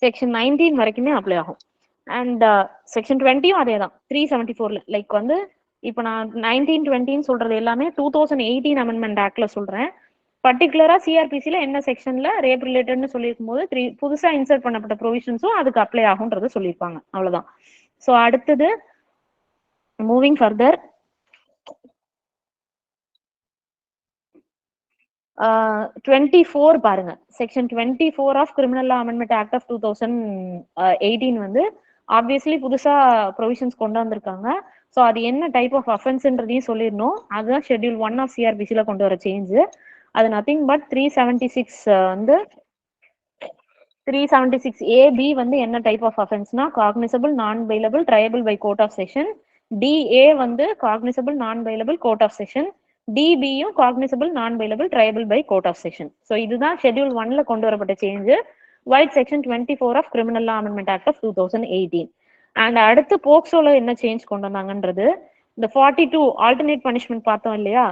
செக்ஷன் 19 வரைக்குமே அப்ளை ஆகும். அண்ட் செக்ஷன் 20யும் அதே தான் 374ல. லைக் வந்து இப்போ நான் 1920 சொல்றது எல்லாமே 2018 அமெண்ட்மெண்ட் ஆக்ட்ல சொல்றேன். பர்டிகுலரா சிஆர்பிசில என்ன செக்ஷன்ல ரேப் ரிலேட்டட்னு சொல்லியிருக்கும் போது புதுசா இன்சர்ட் பண்ணப்பட்ட ப்ரொவிஷன்ஸும் அதுக்கு அப்ளை ஆகும்ன்றத சொல்லியிருப்பாங்க. அவ்வளவுதான். ஸோ அடுத்தது மூவிங் ஃபர்தர் 24 பாருங்க. Section 24 of criminal law amendment act of 2018 வந்து ஆப்வியஸ்லி புதுசா ப்ரொவிஷன்ஸ் கொண்டு வந்திருக்காங்க. ஸோ அது என்ன டைப் ஆஃப் அஃபென்ஸ்ன்றதையும் சொல்லிடணும். அதுதான் ஷெட்யூல் 1 ஆஃப் சிஆர்பிசில கொண்டு வர சேஞ்ச். அது நத்திங் பட் 376 வந்து 376AB வந்து என்ன டைப் ஆஃப் அஃபென்ஸ்னா cognizable non bailable triable by court of session. DA வந்து cognizable non bailable court of session. DBயும் cognizable non bailable triable by court of session. So இதுதான் ஷெட்யூல் 1ல கொண்டு வரப்பட்ட change vide section 24 of criminal law amendment act of 2018. And அடுத்து போக்சோல என்ன சேஞ்ச் கொண்டு வந்தாங்கன்றது இந்த 42 ஆல்டர்னேட் பனிஷ்மெண்ட் பார்த்தோம் இல்லையா.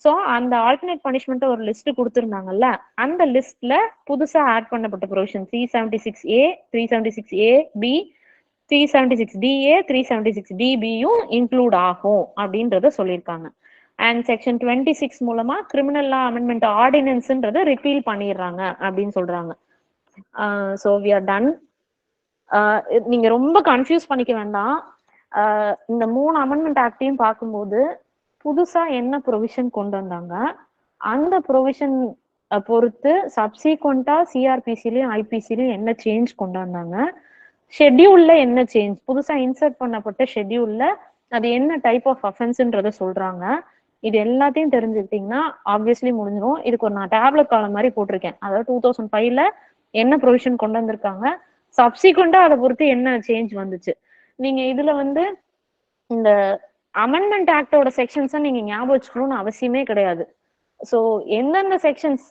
ஸோ அந்த ஆல்டர்னேட் பனிஷ்மெண்ட் ஒரு லிஸ்ட் கொடுத்துருந்தாங்கல்ல, அந்த லிஸ்ட்ல புதுசா ஆட் பண்ணப்பட்ட provision 376A 376AB 376DA 376DBயும் include ஆகும் அப்படின்றத சொல்லியிருக்காங்க. அண்ட் செக்ஷன் 26 மூலமா கிரிமினல் லா அமெண்ட்மெண்ட் ஆர்டினன்ஸ்ன்றத ரிப்பீல் பண்ணிடுறாங்க அப்படின்னு சொல்றாங்க. So we are done. நீங்க ரொம்ப கன்ஃபியூஸ் பண்ணிக்க வேண்டாம். இந்த 3 அமெண்ட்மெண்ட் ஆக்டையும் பார்க்கும்போது புதுசா என்ன ப்ரொவிஷன் கொண்டு வந்தாங்க, அந்த ப்ரொவிஷன் பொறுத்து சப்சீக்வெண்டா சிஆர்பிசிலையும் ஐபிசிலையும் என்ன சேஞ்ச் கொண்டு வந்தாங்க, ஷெட்யூல்ல என்ன சேஞ்ச், புதுசா இன்சர்ட் பண்ணப்பட்ட ஷெட்யூல்ல அது என்ன டைப் ஆஃப் அஃபென்ஸ்ன்றத சொல்றாங்க. இது எல்லாத்தையும் தெரிஞ்சுக்கிட்டீங்கன்னா ஆப்வியஸ்லி முடிஞ்சிடும். இதுக்கு ஒரு நான் டேப்லெட் காலம் மாதிரி போட்டிருக்கேன். அதாவது 2005ல என்ன ப்ரொவிஷன் கொண்டு வந்திருக்காங்க, சப்சீக்வெண்டா அதை பொறுத்து என்ன சேஞ்ச் வந்துச்சு. நீங்க இதுல வந்து இந்த அமெண்ட்மெண்ட் ஆக்டோட செக்ஷன்ஸை நீங்க ஞாபகம் வச்சுக்கணும்னு அவசியமே கிடையாது. ஸோ எந்தெந்த செக்ஷன்ஸ்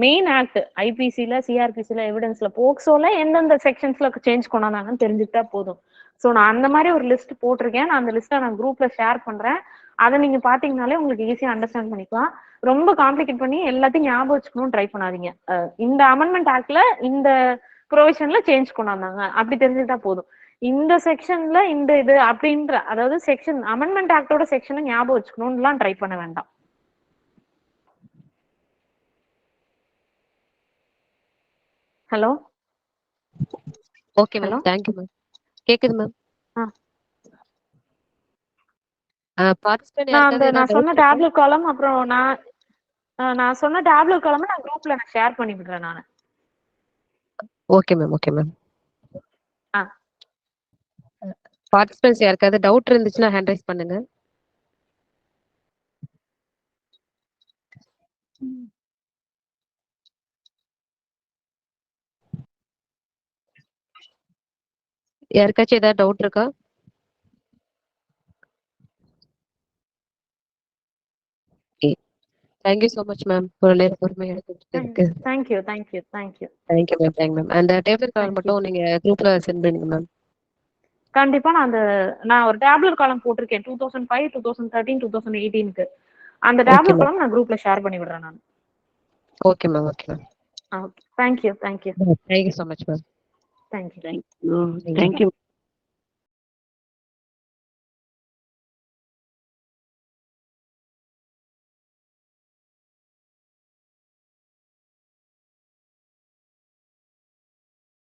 மெயின் ஆக்ட் ஐபிசில சிஆர்பிசில எவிடன்ஸ்ல போக்சோல எந்தெந்த செக்ஷன்ஸ்ல சேஞ்ச் கொண்டாந்தாங்கன்னு தெரிஞ்சுட்டா போதும். ஸோ நான் அந்த மாதிரி ஒரு லிஸ்ட் போட்டிருக்கேன். நான் அந்த லிஸ்ட்டை நான் குரூப்ல ஷேர் பண்றேன். அதை நீங்க பாத்தீங்கன்னாலே உங்களுக்கு ஈஸியா அண்டர்ஸ்டாண்ட் பண்ணிக்கலாம். ரொம்ப காம்ப்ளிகேட் பண்ணி எல்லாத்தையும் ஞாபகம் வச்சுக்கணும்னு ட்ரை பண்ணாதீங்க. இந்த அமெண்ட்மெண்ட் ஆக்ட்ல இந்த ப்ரொவிஷன்ல சேஞ்ச் கொண்டாந்தாங்க அப்படி தெரிஞ்சுட்டா போதும். இந்த செக்ஷன்ல இந்த இது அப்படின்ற, அதாவது செக்ஷன் அமெண்ட்மெண்ட் ஆக்டோட செக்ஷனை ஞாபகம் வச்சுக்கணும்லாம் ட்ரை பண்ண வேண்டாம். Hello okay ma'am, thank you ma'am. கேக்குது மேம். நான் சொன்ன டேப்லெட் காலம் அப்புறம் நான் சொன்ன டேப்லெட் காலம் நான் குரூப்ல நான் ஷேர் பண்ணி விடுறேன் நான். Okay ma'am, okay ma'am. Participants யாருக்காவது டவுட் இருந்துச்சுன்னா ஹேண்ட் ரைஸ் பண்ணுங்க. யாருக்காச்சும் ஏதாவது டவுட் இருக்கா? Thank you so much ma'am for நேரம் பொறுமையா எடுத்துக்கிட்டதுக்கு. Thank you ma'am, thank you ma'am. அந்த டேப்லெட் காலம் மட்டும் நீங்க குரூப்ல சென்ட் பண்ணுங்க மேம். கண்டிப்பா நான் ஒரு டேப்லெட் காலம் போட்டிருக்கேன் 2005 2013 2018க்கு. அந்த டேப்லெட் காலம் நான் குரூப்ல ஷேர் பண்ணி விடுறேன் நான். Okay ma'am, okay ma'am. thank you so much ma'am. thank you. Thank you.